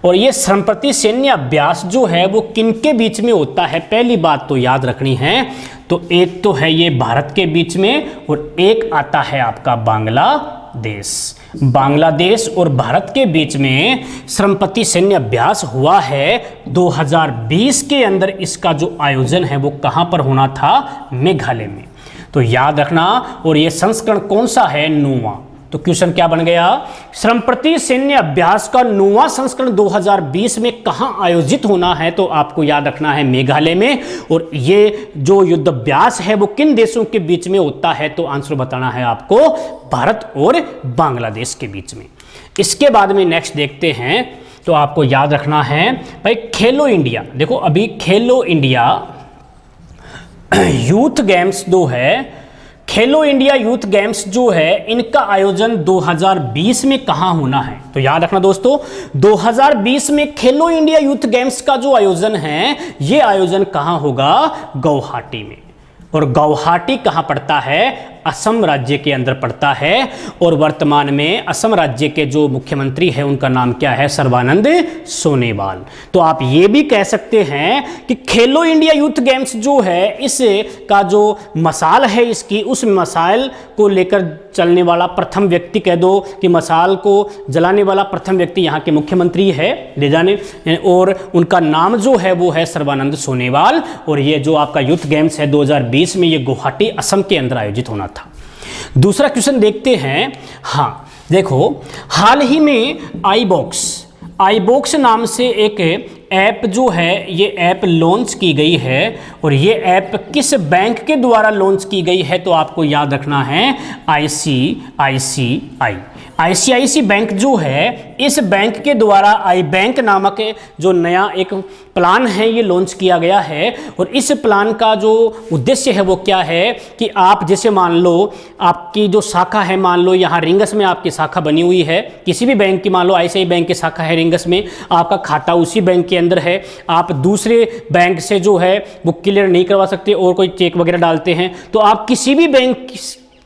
और ये श्रमपति सैन्य अभ्यास जो है वो किनके बीच में होता है, पहली बात तो याद रखनी है। तो एक तो है ये भारत के बीच में, और एक आता है आपका बांग्लादेश और भारत के बीच में श्रमपति सैन्य अभ्यास हुआ है 2020 के अंदर। इसका जो आयोजन है वो कहां पर होना था, मेघालय में। तो याद रखना, और ये संस्करण कौन सा है, 9वां। तो क्वेश्चन क्या बन गया, श्रमपति सैन्य अभ्यास का 9वां संस्करण 2020 में कहां आयोजित होना है, तो आपको याद रखना है मेघालय में। और ये जो युद्धाभ्यास है वो किन देशों के बीच में होता है, तो आंसर बताना है आपको भारत और बांग्लादेश के बीच में। इसके बाद में नेक्स्ट देखते हैं। तो आपको याद रखना है भाई खेलो इंडिया, देखो अभी खेलो इंडिया यूथ गेम्स जो है, खेलो इंडिया यूथ गेम्स जो है, इनका आयोजन 2020 में कहां होना है। तो याद रखना दोस्तों, 2020 में खेलो इंडिया यूथ गेम्स का जो आयोजन है, ये आयोजन कहां होगा, गुवाहाटी में। और गुवाहाटी कहां पड़ता है, असम राज्य के अंदर पड़ता है। और वर्तमान में असम राज्य के जो मुख्यमंत्री है उनका नाम क्या है, सर्बानंद सोनोवाल। तो आप ये भी कह सकते हैं कि खेलो इंडिया यूथ गेम्स जो है, इस का जो मसाल है इसकी, उस मसाल को लेकर चलने वाला प्रथम व्यक्ति, कह दो कि मसाल को जलाने वाला प्रथम व्यक्ति यहाँ के मुख्यमंत्री है ले जाने, और उनका नाम जो है वो है सर्बानंद सोनोवाल। और ये जो आपका यूथ गेम्स है 2020 में, ये गुवाहाटी असम के अंदर आयोजित होना था। दूसरा क्वेश्चन देखते हैं। हाँ देखो, हाल ही में आईबॉक्स नाम से एक ऐप जो है, ये ऐप लॉन्च की गई है। और ये ऐप किस बैंक के द्वारा लॉन्च की गई है, तो आपको याद रखना है आईसीआईसी बैंक जो है, इस बैंक के द्वारा आई बैंक नामक जो नया एक प्लान है ये लॉन्च किया गया है। और इस प्लान का जो उद्देश्य है वो क्या है कि आप जैसे मान लो आपकी जो शाखा है, मान लो यहाँ रिंगस में आपकी शाखा बनी हुई है, किसी भी बैंक की, मान लो आईसीआईसी बैंक की शाखा है रिंगस में, आपका खाता उसी बैंक के अंदर है, आप दूसरे बैंक से जो है वो क्लियर नहीं करवा सकते और कोई चेक वगैरह डालते हैं, तो आप किसी भी बैंक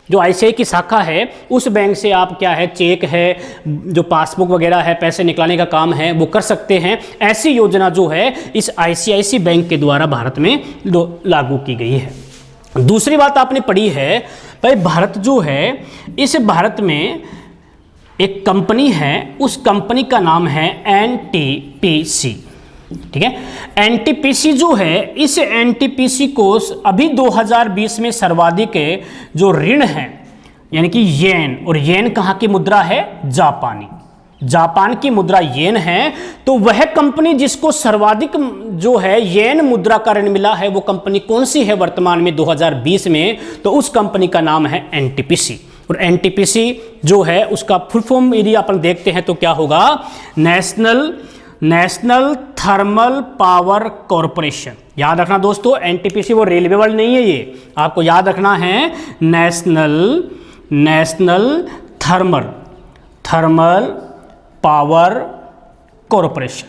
जो आईसीआईसी की शाखा है उस बैंक से आप क्या है, चेक है, जो पासबुक वगैरह है, पैसे निकालने का काम है वो कर सकते हैं। ऐसी योजना जो है इस आईसीआईसी बैंक के द्वारा भारत में लागू की गई है। दूसरी बात आपने पढ़ी है भाई, भारत जो है, इस भारत में एक कंपनी है, उस कंपनी का नाम है एनटीपीसी, ठीक है। एनटीपीसी जो है, इस एनटीपीसी को अभी 2020 में सर्वाधिक जो ऋण है, यानी कि येन, और येन कहाँ की मुद्रा है, जापान की मुद्रा येन है। तो वह कंपनी जिसको सर्वाधिक जो है येन मुद्रा का ऋण मिला है, वो कंपनी कौन सी है वर्तमान में 2020 में, तो उस कंपनी का नाम है एनटीपीसी। और एनटीपीसी जो है उसका फुल फॉर्म यदि अपन देखते हैं तो क्या होगा, नेशनल थर्मल पावर कॉरपोरेशन। याद रखना दोस्तों, एनटीपीसी वो रेलवे वर्ड नहीं है, ये आपको याद रखना है नेशनल थर्मल पावर कॉरपोरेशन।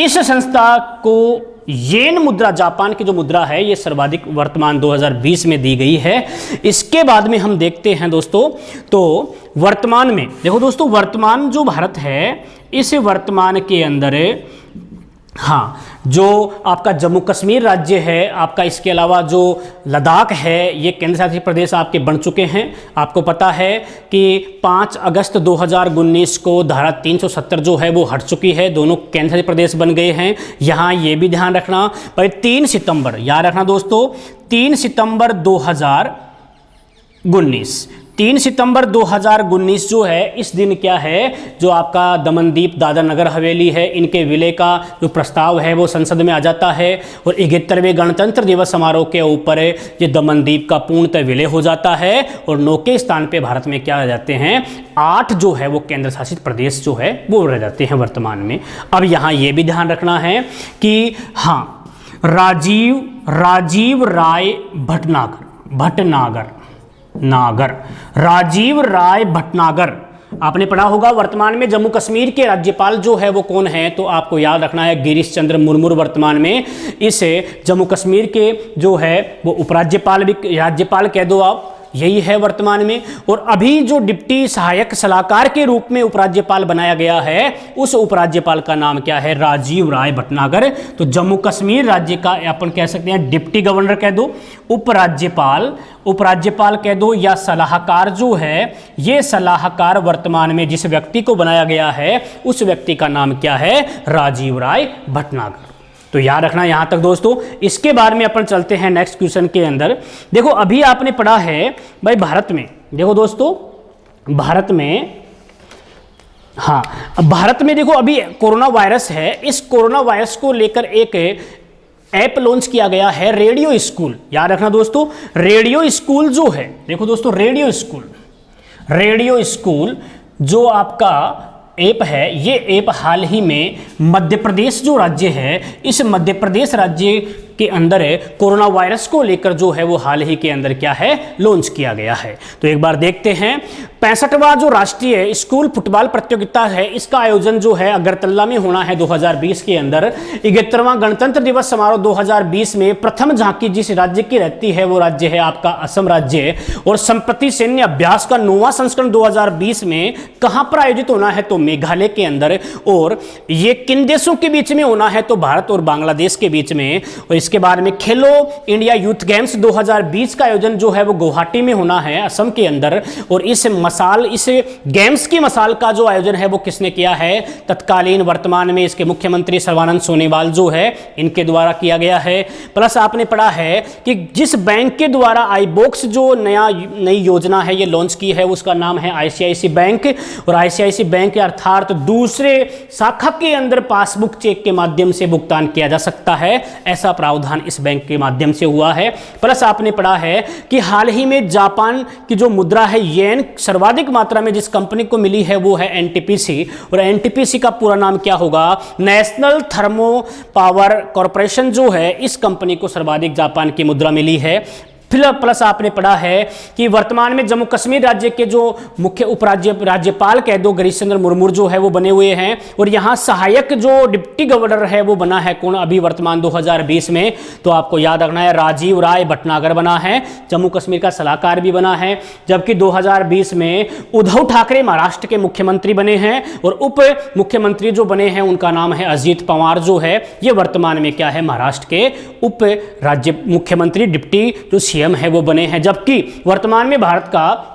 इस संस्था को येन मुद्रा, जापान की जो मुद्रा है, ये सर्वाधिक वर्तमान 2020 में दी गई है। इसके बाद में हम देखते हैं दोस्तों, तो वर्तमान में देखो दोस्तों, वर्तमान जो भारत है, इस वर्तमान के अंदर हाँ, जो आपका जम्मू कश्मीर राज्य है आपका, इसके अलावा जो लद्दाख है, ये केंद्र शासित प्रदेश आपके बन चुके हैं। आपको पता है कि 5 अगस्त 2019 को धारा 370 जो है वो हट चुकी है, दोनों केंद्र शासित प्रदेश बन गए हैं। यहाँ ये भी ध्यान रखना, पर 3 सितंबर याद रखना दोस्तों, 3 सितंबर 2019 3 सितंबर 2019 जो है, इस दिन क्या है, जो आपका दमनदीप दादर नगर हवेली है, इनके विलय का जो प्रस्ताव है वो संसद में आ जाता है और 71वें गणतंत्र दिवस समारोह के ऊपर ये दमनदीप का पूर्णतः विलय हो जाता है और 9 के स्थान पे भारत में क्या आ जाते हैं, 8 जो है वो केंद्र शासित प्रदेश जो है वो रह जाते हैं वर्तमान में। अब यहाँ ये भी ध्यान रखना है कि हाँ, राजीव राय भटनागर आपने पढ़ा होगा। वर्तमान में जम्मू कश्मीर के राज्यपाल जो है वो कौन है, तो आपको याद रखना है गिरीश चंद्र मुर्मू वर्तमान में इसे जम्मू कश्मीर के जो है वो उपराज्यपाल भी, राज्यपाल कह दो आप, यही है वर्तमान में। और अभी जो डिप्टी सहायक सलाहकार के रूप में उपराज्यपाल बनाया गया है, उस उपराज्यपाल का नाम क्या है, राजीव राय भटनागर। तो जम्मू कश्मीर राज्य का अपन कह सकते हैं डिप्टी गवर्नर कह दो, उपराज्यपाल कह दो, या सलाहकार जो है, ये सलाहकार वर्तमान में जिस व्यक्ति को बनाया गया है उस व्यक्ति का नाम क्या है, राजीव राय भटनागर। तो याद रखना यहां तक दोस्तों। इसके बाद में अपन चलते हैं नेक्स्ट क्वेश्चन के अंदर। देखो अभी आपने पढ़ा है भाई भारत में, देखो दोस्तों भारत में, हाँ भारत में देखो अभी कोरोना वायरस है, इस कोरोना वायरस को लेकर एक ऐप लॉन्च किया गया है, रेडियो स्कूल। याद रखना दोस्तों, रेडियो स्कूल जो है, देखो दोस्तों रेडियो स्कूल जो आपका ऐप है, ये ऐप हाल ही में मध्य प्रदेश जो राज्य है, इस मध्य प्रदेश राज्य के अंदर कोरोना वायरस को लेकर जो है वो हाल ही के अंदर क्या है, लॉन्च किया गया है। तो एक बार देखते हैं, 65वां जो राष्ट्रीय स्कूल फुटबॉल प्रतियोगिता है, इसका आयोजन जो है अगरतला में होना है 2020 के अंदर। 71वां गणतंत्र दिवस समारोह 2020 में प्रथम झांकी जिस राज्य की रहती है वो राज्य है आपका असम राज्य। और संप्रति सैन्य अभ्यास का 9वां संस्करण 2020 में कहां पर आयोजित होना है, तो मेघालय के अंदर। और ये किन देशों के बीच में होना है, तो भारत और बांग्लादेश के बीच में। और इसके बाद में खेलो इंडिया यूथ गेम्स 2020 का आयोजन जो है वो गुवाहाटी में होना है असम के अंदर। और इस गेम्स की मसाल का जो आयोजन है वो किसने किया है, तत्कालीन वर्तमान में इसके मुख्यमंत्री सर्बानंद सोनोवाल जो है, इनके द्वारा किया गया है। प्लस आपने पढ़ा है कि जिस बैंक के द्वारा आईबॉक्स जो नई योजना है ये लॉन्च की है, उसका नाम है आईसीआईसी बैंक। और आईसीआईसी बैंक अर्थात दूसरे शाखा के अंदर पासबुक चेक के माध्यम से भुगतान किया जा सकता है, ऐसा प्रावधान इस बैंक के माध्यम से हुआ है। प्लस आपने पढ़ा है कि हाल ही में जापान की जो मुद्रा है येन, सर्वाधिक मात्रा में जिस कंपनी को मिली है वो है एनटीपीसी। और एनटीपीसी का पूरा नाम क्या होगा, नेशनल थर्मो पावर कॉर्पोरेशन जो है, इस कंपनी को सर्वाधिक जापान की मुद्रा मिली है। प्लस आपने पढ़ा है कि वर्तमान में जम्मू कश्मीर राज्य के जो मुख्य राज्यपाल कह दो गिरीश चंद्र मुर्मू जो है वो बने हुए हैं। और यहाँ सहायक जो डिप्टी गवर्नर है वो बना है कौन अभी वर्तमान 2020 में, तो आपको याद रखना है राजीव राय भटनागर बना है, जम्मू कश्मीर का सलाहकार भी बना है। जबकि 2020 में उद्धव ठाकरे महाराष्ट्र के मुख्यमंत्री बने हैं और उप मुख्यमंत्री जो बने हैं उनका नाम है अजीत पवार जो है, ये वर्तमान में क्या है, महाराष्ट्र के उप राज्य मुख्यमंत्री डिप्टी जो सीएम है वो बने हैं। जबकि वर्तमान में भारत का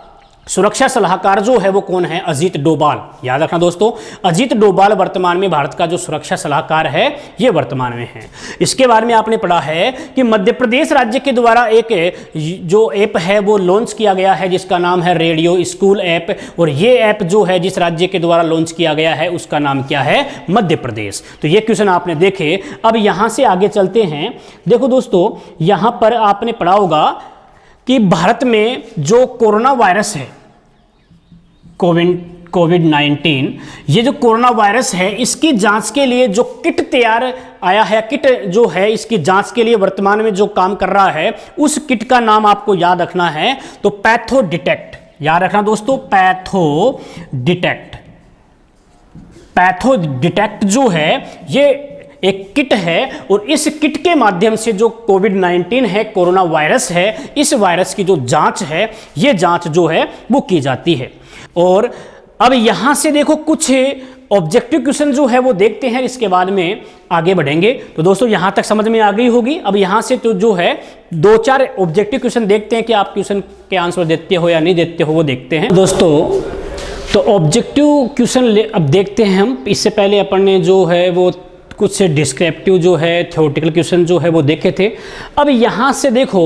सुरक्षा सलाहकार जो है वो कौन है, अजीत डोभाल। याद रखना दोस्तों, अजीत डोभाल वर्तमान में भारत का जो सुरक्षा सलाहकार है ये वर्तमान में है। इसके बारे में आपने पढ़ा है कि मध्य प्रदेश राज्य के द्वारा एक जो ऐप है वो लॉन्च किया गया है जिसका नाम है रेडियो स्कूल ऐप। और ये ऐप जो है जिस राज्य के द्वारा लॉन्च किया गया है उसका नाम क्या है, मध्य प्रदेश। तो ये क्वेश्चन आपने देखे। अब यहां से आगे चलते हैं। देखो दोस्तों, यहां पर आपने पढ़ा होगा कि भारत में जो कोरोना वायरस है, कोविड-19, ये जो कोरोना वायरस है इसकी जांच के लिए जो किट तैयार आया है, किट जो है इसकी जांच के लिए वर्तमान में जो काम कर रहा है, उस किट का नाम आपको याद रखना है, तो पैथो डिटेक्ट। याद रखना दोस्तों, पैथो डिटेक्ट जो है ये एक किट है। और इस किट के माध्यम से जो कोविड-19 है, कोरोना वायरस है, इस वायरस की जो जांच है ये जांच जो है वो की जाती है। और अब यहां से देखो कुछ ऑब्जेक्टिव क्वेश्चन जो है वो देखते हैं, इसके बाद में आगे बढ़ेंगे। तो दोस्तों यहाँ तक समझ में आ गई होगी। अब यहाँ से तो जो है 2-4 ऑब्जेक्टिव क्वेश्चन देखते हैं कि आप क्वेश्चन के आंसर देते हो या नहीं देते हो, वो देखते हैं दोस्तों। तो ऑब्जेक्टिव क्वेश्चन अब देखते हैं हम। इससे पहले अपन ने जो है वो कुछ से डिस्क्रिप्टिव जो है थ्योरेटिकल क्वेश्चन जो है वो देखे थे। अब यहाँ से देखो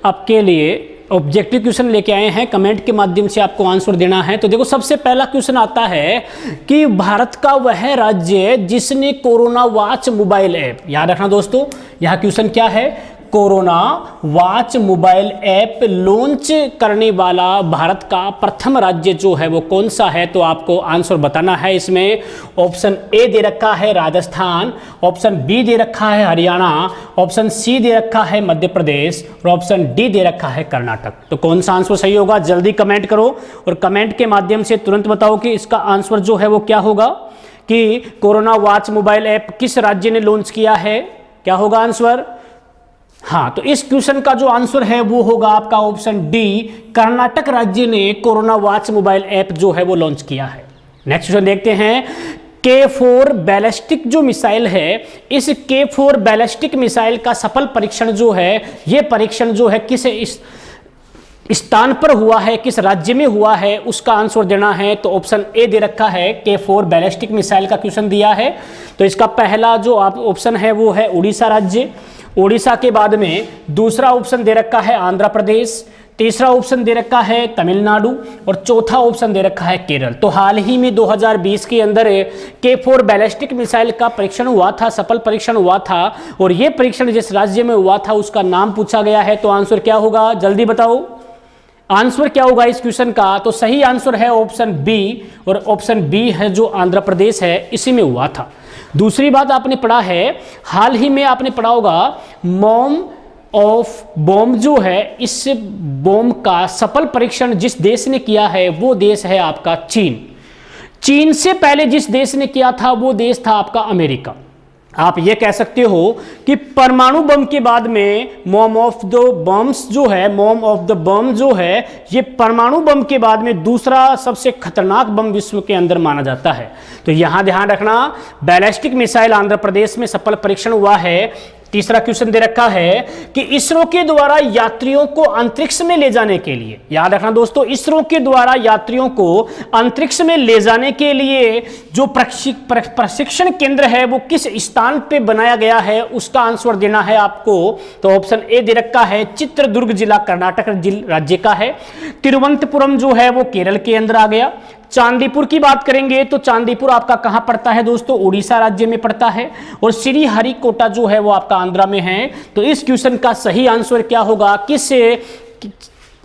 आपके लिए ऑब्जेक्टिव क्वेश्चन लेके आए हैं, कमेंट के माध्यम से आपको आंसर देना है। तो देखो सबसे पहला क्वेश्चन आता है कि भारत का वह राज्य जिसने कोरोना वॉच मोबाइल ऐप, याद रखना दोस्तों, यह क्वेश्चन क्या है, corona watch mobile app launch करने वाला भारत का प्रथम राज्य जो है वो कौन सा है। तो आपको आंसर बताना है। इसमें ऑप्शन ए दे रखा है राजस्थान, ऑप्शन बी दे रखा है हरियाणा, ऑप्शन सी दे रखा है मध्य प्रदेश और ऑप्शन डी दे रखा है कर्नाटक। तो कौन सा आंसर सही होगा, जल्दी कमेंट करो और कमेंट के माध्यम से तुरंत बताओ कि इसका आंसर जो है वो क्या होगा, कि कोरोना वॉच मोबाइल ऐप किस राज्य ने लॉन्च किया है। क्या होगा आंसर? हाँ, तो इस क्वेश्चन का जो आंसर है वो होगा आपका ऑप्शन डी, कर्नाटक राज्य ने कोरोना वॉच मोबाइल ऐप जो है वो लॉन्च किया है। नेक्स्ट क्वेश्चन देखते हैं। K4 बैलिस्टिक जो मिसाइल है, इस K4 बैलिस्टिक मिसाइल का सफल परीक्षण जो है, ये परीक्षण जो है किस स्थान पर हुआ है, किस राज्य में हुआ है, उसका आंसर देना है। तो ऑप्शन ए दे रखा है, K4 बैलिस्टिक मिसाइल का क्वेश्चन दिया है। तो इसका पहला जो आप ऑप्शन है वो है उड़ीसा राज्य, उड़ीसा के बाद में दूसरा ऑप्शन दे रखा है आंध्र प्रदेश, तीसरा ऑप्शन दे रखा है तमिलनाडु और चौथा ऑप्शन दे रखा है केरल। तो हाल ही में 2020 के अंदर K4 बैलिस्टिक मिसाइल का परीक्षण हुआ था, सफल परीक्षण हुआ था, और ये परीक्षण जिस राज्य में हुआ था उसका नाम पूछा गया है। तो आंसर क्या होगा, जल्दी बताओ आंसर क्या होगा इस क्वेश्चन का। तो सही आंसर है ऑप्शन बी, और ऑप्शन बी है जो आंध्र प्रदेश है, इसी में हुआ था। दूसरी बात आपने पढ़ा है, हाल ही में आपने पढ़ा होगा मॉम ऑफ बॉम्ब जो है, इस बॉम्ब का सफल परीक्षण जिस देश ने किया है वो देश है आपका चीन। चीन से पहले जिस देश ने किया था वो देश था आपका अमेरिका। आप ये कह सकते हो कि परमाणु बम के बाद में मॉम ऑफ द बम्स जो है, मॉम ऑफ द बम जो है, ये परमाणु बम के बाद में दूसरा सबसे खतरनाक बम विश्व के अंदर माना जाता है। तो यहां ध्यान रखना, बैलिस्टिक मिसाइल आंध्र प्रदेश में सफल परीक्षण हुआ है। तीसरा क्वेश्चन दे रखा है कि इसरो के द्वारा यात्रियों को अंतरिक्ष में ले जाने के लिए, याद रखना दोस्तों, इसरो के द्वारा यात्रियों को अंतरिक्ष में ले जाने के लिए जो प्रशिक्षण केंद्र है वो किस स्थान पे बनाया गया है, उसका आंसर देना है आपको। तो ऑप्शन ए दे रखा है चित्रदुर्ग जिला कर्नाटक राज्य का है, तिरुवनंतपुरम जो है वो केरल के अंदर आ गया। चांदीपुर की बात करेंगे तो चांदीपुर आपका कहां पड़ता है दोस्तों, उड़ीसा राज्य में पड़ता है, और श्री हरिकोटा जो है वो आपका आंध्रा में है। तो इस क्वेश्चन का सही आंसर क्या होगा, किस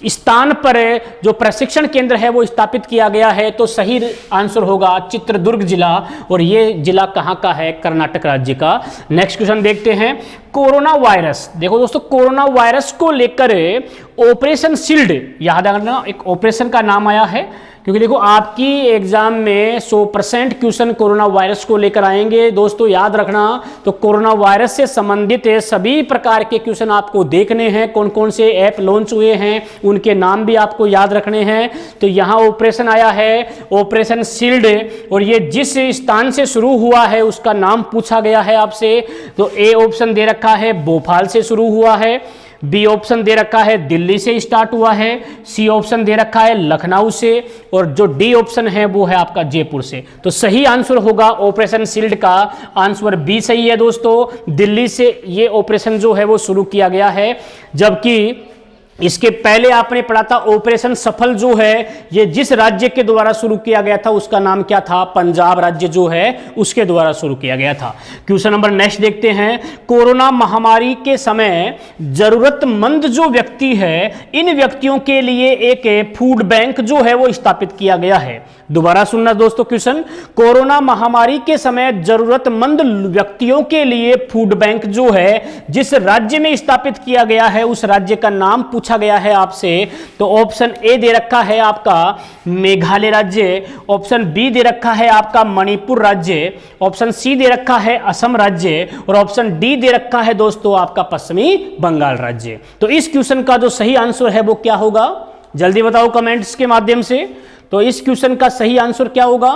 स्थान पर जो प्रशिक्षण केंद्र है वो स्थापित किया गया है। तो सही आंसर होगा चित्रदुर्ग जिला, और ये जिला कहां का है, कर्नाटक राज्य का। नेक्स्ट क्वेश्चन देखते हैं। कोरोना वायरस, देखो दोस्तों, कोरोना वायरस को लेकर ऑपरेशन शील्ड, याद रखना एक ऑपरेशन का नाम आया है, क्योंकि देखो आपकी एग्जाम में 100% क्वेश्चन कोरोना वायरस को लेकर आएंगे दोस्तों, याद रखना। तो कोरोना वायरस से संबंधित सभी प्रकार के क्वेश्चन आपको देखने हैं, कौन कौन से ऐप लॉन्च हुए हैं उनके नाम भी आपको याद रखने हैं। तो यहाँ ऑपरेशन आया है ऑपरेशन शील्ड, और ये जिस स्थान से शुरू हुआ है उसका नाम पूछा गया है आपसे। तो ए ऑप्शन दे रखा है भोपाल से शुरू हुआ है, बी ऑप्शन दे रखा है दिल्ली से स्टार्ट हुआ है, सी ऑप्शन दे रखा है लखनऊ से, और जो डी ऑप्शन है वो है आपका जयपुर से। तो सही आंसर होगा ऑपरेशन शील्ड का आंसर बी सही है दोस्तों। दिल्ली से ये ऑपरेशन जो है वो शुरू किया गया है, जबकि इसके पहले आपने पढ़ा था ऑपरेशन सफल जो है ये जिस राज्य के द्वारा शुरू किया गया था उसका नाम क्या था, पंजाब राज्य जो है उसके द्वारा शुरू किया गया था। क्वेश्चन नंबर नेक्स्ट देखते हैं। कोरोना महामारी के समय जरूरतमंद जो व्यक्ति है, इन व्यक्तियों के लिए एक फूड बैंक जो है वो स्थापित किया गया है। दोबारा सुनना दोस्तों क्वेश्चन, कोरोना महामारी के समय जरूरतमंद व्यक्तियों के लिए फूड बैंक जो है जिस राज्य में स्थापित किया गया है उस राज्य का नाम पूछा गया है आपसे। तो ऑप्शन ए दे रखा है आपका मेघालय राज्य, ऑप्शन बी दे रखा है आपका मणिपुर राज्य, ऑप्शन सी दे रखा है असम राज्य, और ऑप्शन डी दे रखा है दोस्तों आपका पश्चिमी बंगाल राज्य। तो इस क्वेश्चन का जो सही आंसर है वो क्या होगा, जल्दी बताओ कमेंट्स के माध्यम से। तो इस क्वेश्चन का सही आंसर क्या होगा,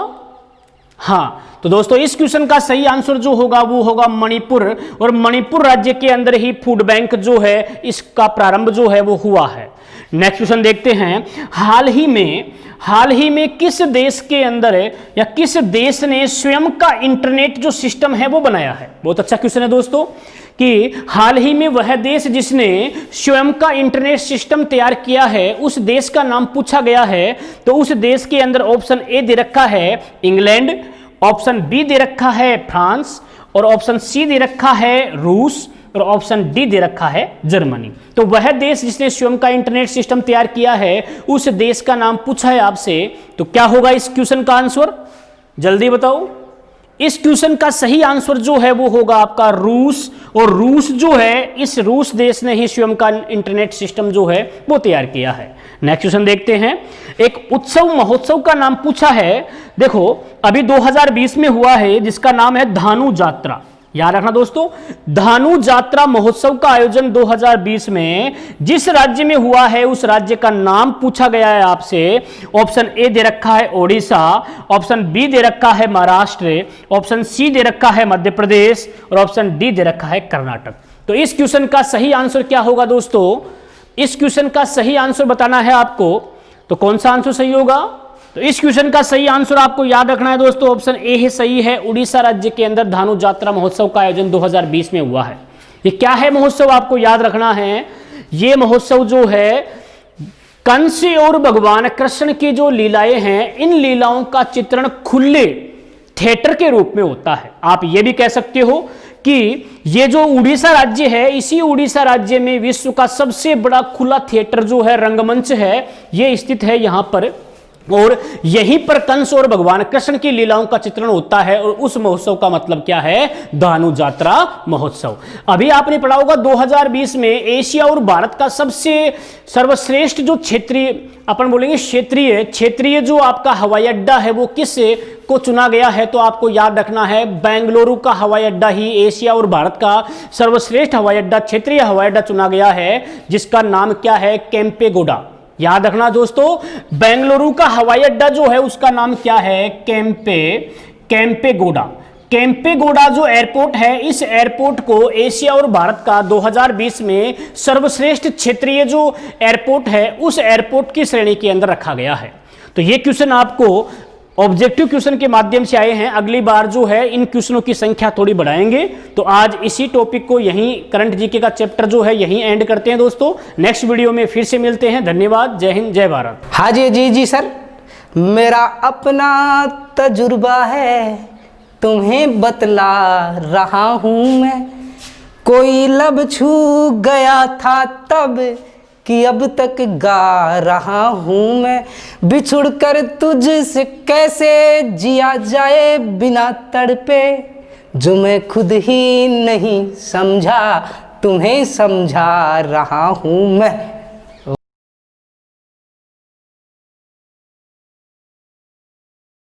हाँ, तो दोस्तों इस क्वेश्चन का सही आंसर जो होगा वो होगा मणिपुर, और मणिपुर राज्य के अंदर ही फूड बैंक जो है इसका प्रारंभ जो है वो हुआ है। नेक्स्ट क्वेश्चन देखते हैं, हाल ही में किस देश के अंदर या किस देश ने स्वयं का इंटरनेट जो सिस्टम है वो बनाया है। बहुत अच्छा क्वेश्चन है दोस्तों, कि हाल ही में वह देश जिसने स्वयं का इंटरनेट सिस्टम तैयार किया है उस देश का नाम पूछा गया है। तो उस देश के अंदर ऑप्शन ए दे रखा है इंग्लैंड, ऑप्शन बी दे रखा है फ्रांस, और ऑप्शन सी दे रखा है रूस, और ऑप्शन डी दे रखा है जर्मनी। तो वह देश जिसने स्वयं का इंटरनेट सिस्टम तैयार किया है उस देश का नाम पूछा है आपसे। तो क्या होगा इस क्वेश्चन का आंसर, जल्दी बताओ। इस क्वेश्चन का सही आंसर जो है वो होगा आपका रूस, और रूस जो है इस रूस देश ने ही स्वयं का इंटरनेट सिस्टम जो है वो तैयार किया है। नेक्स्ट क्वेश्चन देखते हैं, एक उत्सव महोत्सव का नाम पूछा है। देखो अभी 2020 में हुआ है जिसका नाम है धानु यात्रा। याद रखना दोस्तों, धानु यात्रा महोत्सव का आयोजन 2020 में जिस राज्य में हुआ है उस राज्य का नाम पूछा गया है आपसे। ऑप्शन ए दे रखा है ओडिशा, ऑप्शन बी दे रखा है महाराष्ट्र, ऑप्शन सी दे रखा है मध्य प्रदेश, और ऑप्शन डी दे रखा है कर्नाटक। तो इस क्वेश्चन का सही आंसर क्या होगा दोस्तों, इस क्वेश्चन का सही आंसर बताना है आपको। तो कौन सा आंसर सही होगा, तो इस क्वेश्चन का सही आंसर आपको याद रखना है दोस्तों, ऑप्शन ए ही सही है। उड़ीसा राज्य के अंदर धानु यात्रा महोत्सव का आयोजन 2020 में हुआ है। ये क्या है महोत्सव, आपको याद रखना है। ये महोत्सव जो है कंस और भगवान कृष्ण की जो लीलाएं हैं इन लीलाओं का चित्रण खुले थिएटर के रूप में होता है। आप ये भी कह सकते हो कि ये जो उड़ीसा राज्य है इसी उड़ीसा राज्य में विश्व का सबसे बड़ा खुला थिएटर जो है रंगमंच है ये स्थित है यहाँ पर, और यहीं पर कंस और भगवान कृष्ण की लीलाओं का चित्रण होता है। और उस महोत्सव का मतलब क्या है, धानु यात्रा महोत्सव। अभी आपने पढ़ा होगा 2020 में एशिया और भारत का सबसे सर्वश्रेष्ठ जो क्षेत्रीय अपन बोलेंगे क्षेत्रीय जो आपका हवाई अड्डा है वो किस को चुना गया है। तो आपको याद रखना है बेंगलुरु का हवाई अड्डा ही एशिया और भारत का सर्वश्रेष्ठ हवाई अड्डा, क्षेत्रीय हवाई अड्डा चुना गया है, जिसका नाम क्या है, केम्पेगौड़ा। याद रखना दोस्तों, बेंगलुरु का हवाई अड्डा जो है उसका नाम क्या है, केम्पेगौड़ा। केम्पेगौड़ा जो एयरपोर्ट है इस एयरपोर्ट को एशिया और भारत का 2020 में सर्वश्रेष्ठ क्षेत्रीय जो एयरपोर्ट है उस एयरपोर्ट की श्रेणी के अंदर रखा गया है। तो ये क्वेश्चन आपको ऑब्जेक्टिव क्वेश्चन के माध्यम से आए हैं। अगली बार जो है इन क्वेश्चनों की संख्या थोड़ी बढ़ाएंगे। तो आज इसी टॉपिक को यहीं करंट जीके का चैप्टर जो है यहीं एंड करते हैं दोस्तों। नेक्स्ट वीडियो में फिर से मिलते हैं। धन्यवाद, जय हिंद, जय भारत। हाँ जी सर, मेरा अपना तजुर्बा है तुम्हें बतला रहा हूँ मैं। कोई लब छू गया था तब कि अब तक गा रहा हूँ मैं। बिछुड़ कर तुझसे कैसे जिया जाए बिना तड़पे, जो मैं खुद ही नहीं समझा तुम्हें समझा रहा हूँ मैं।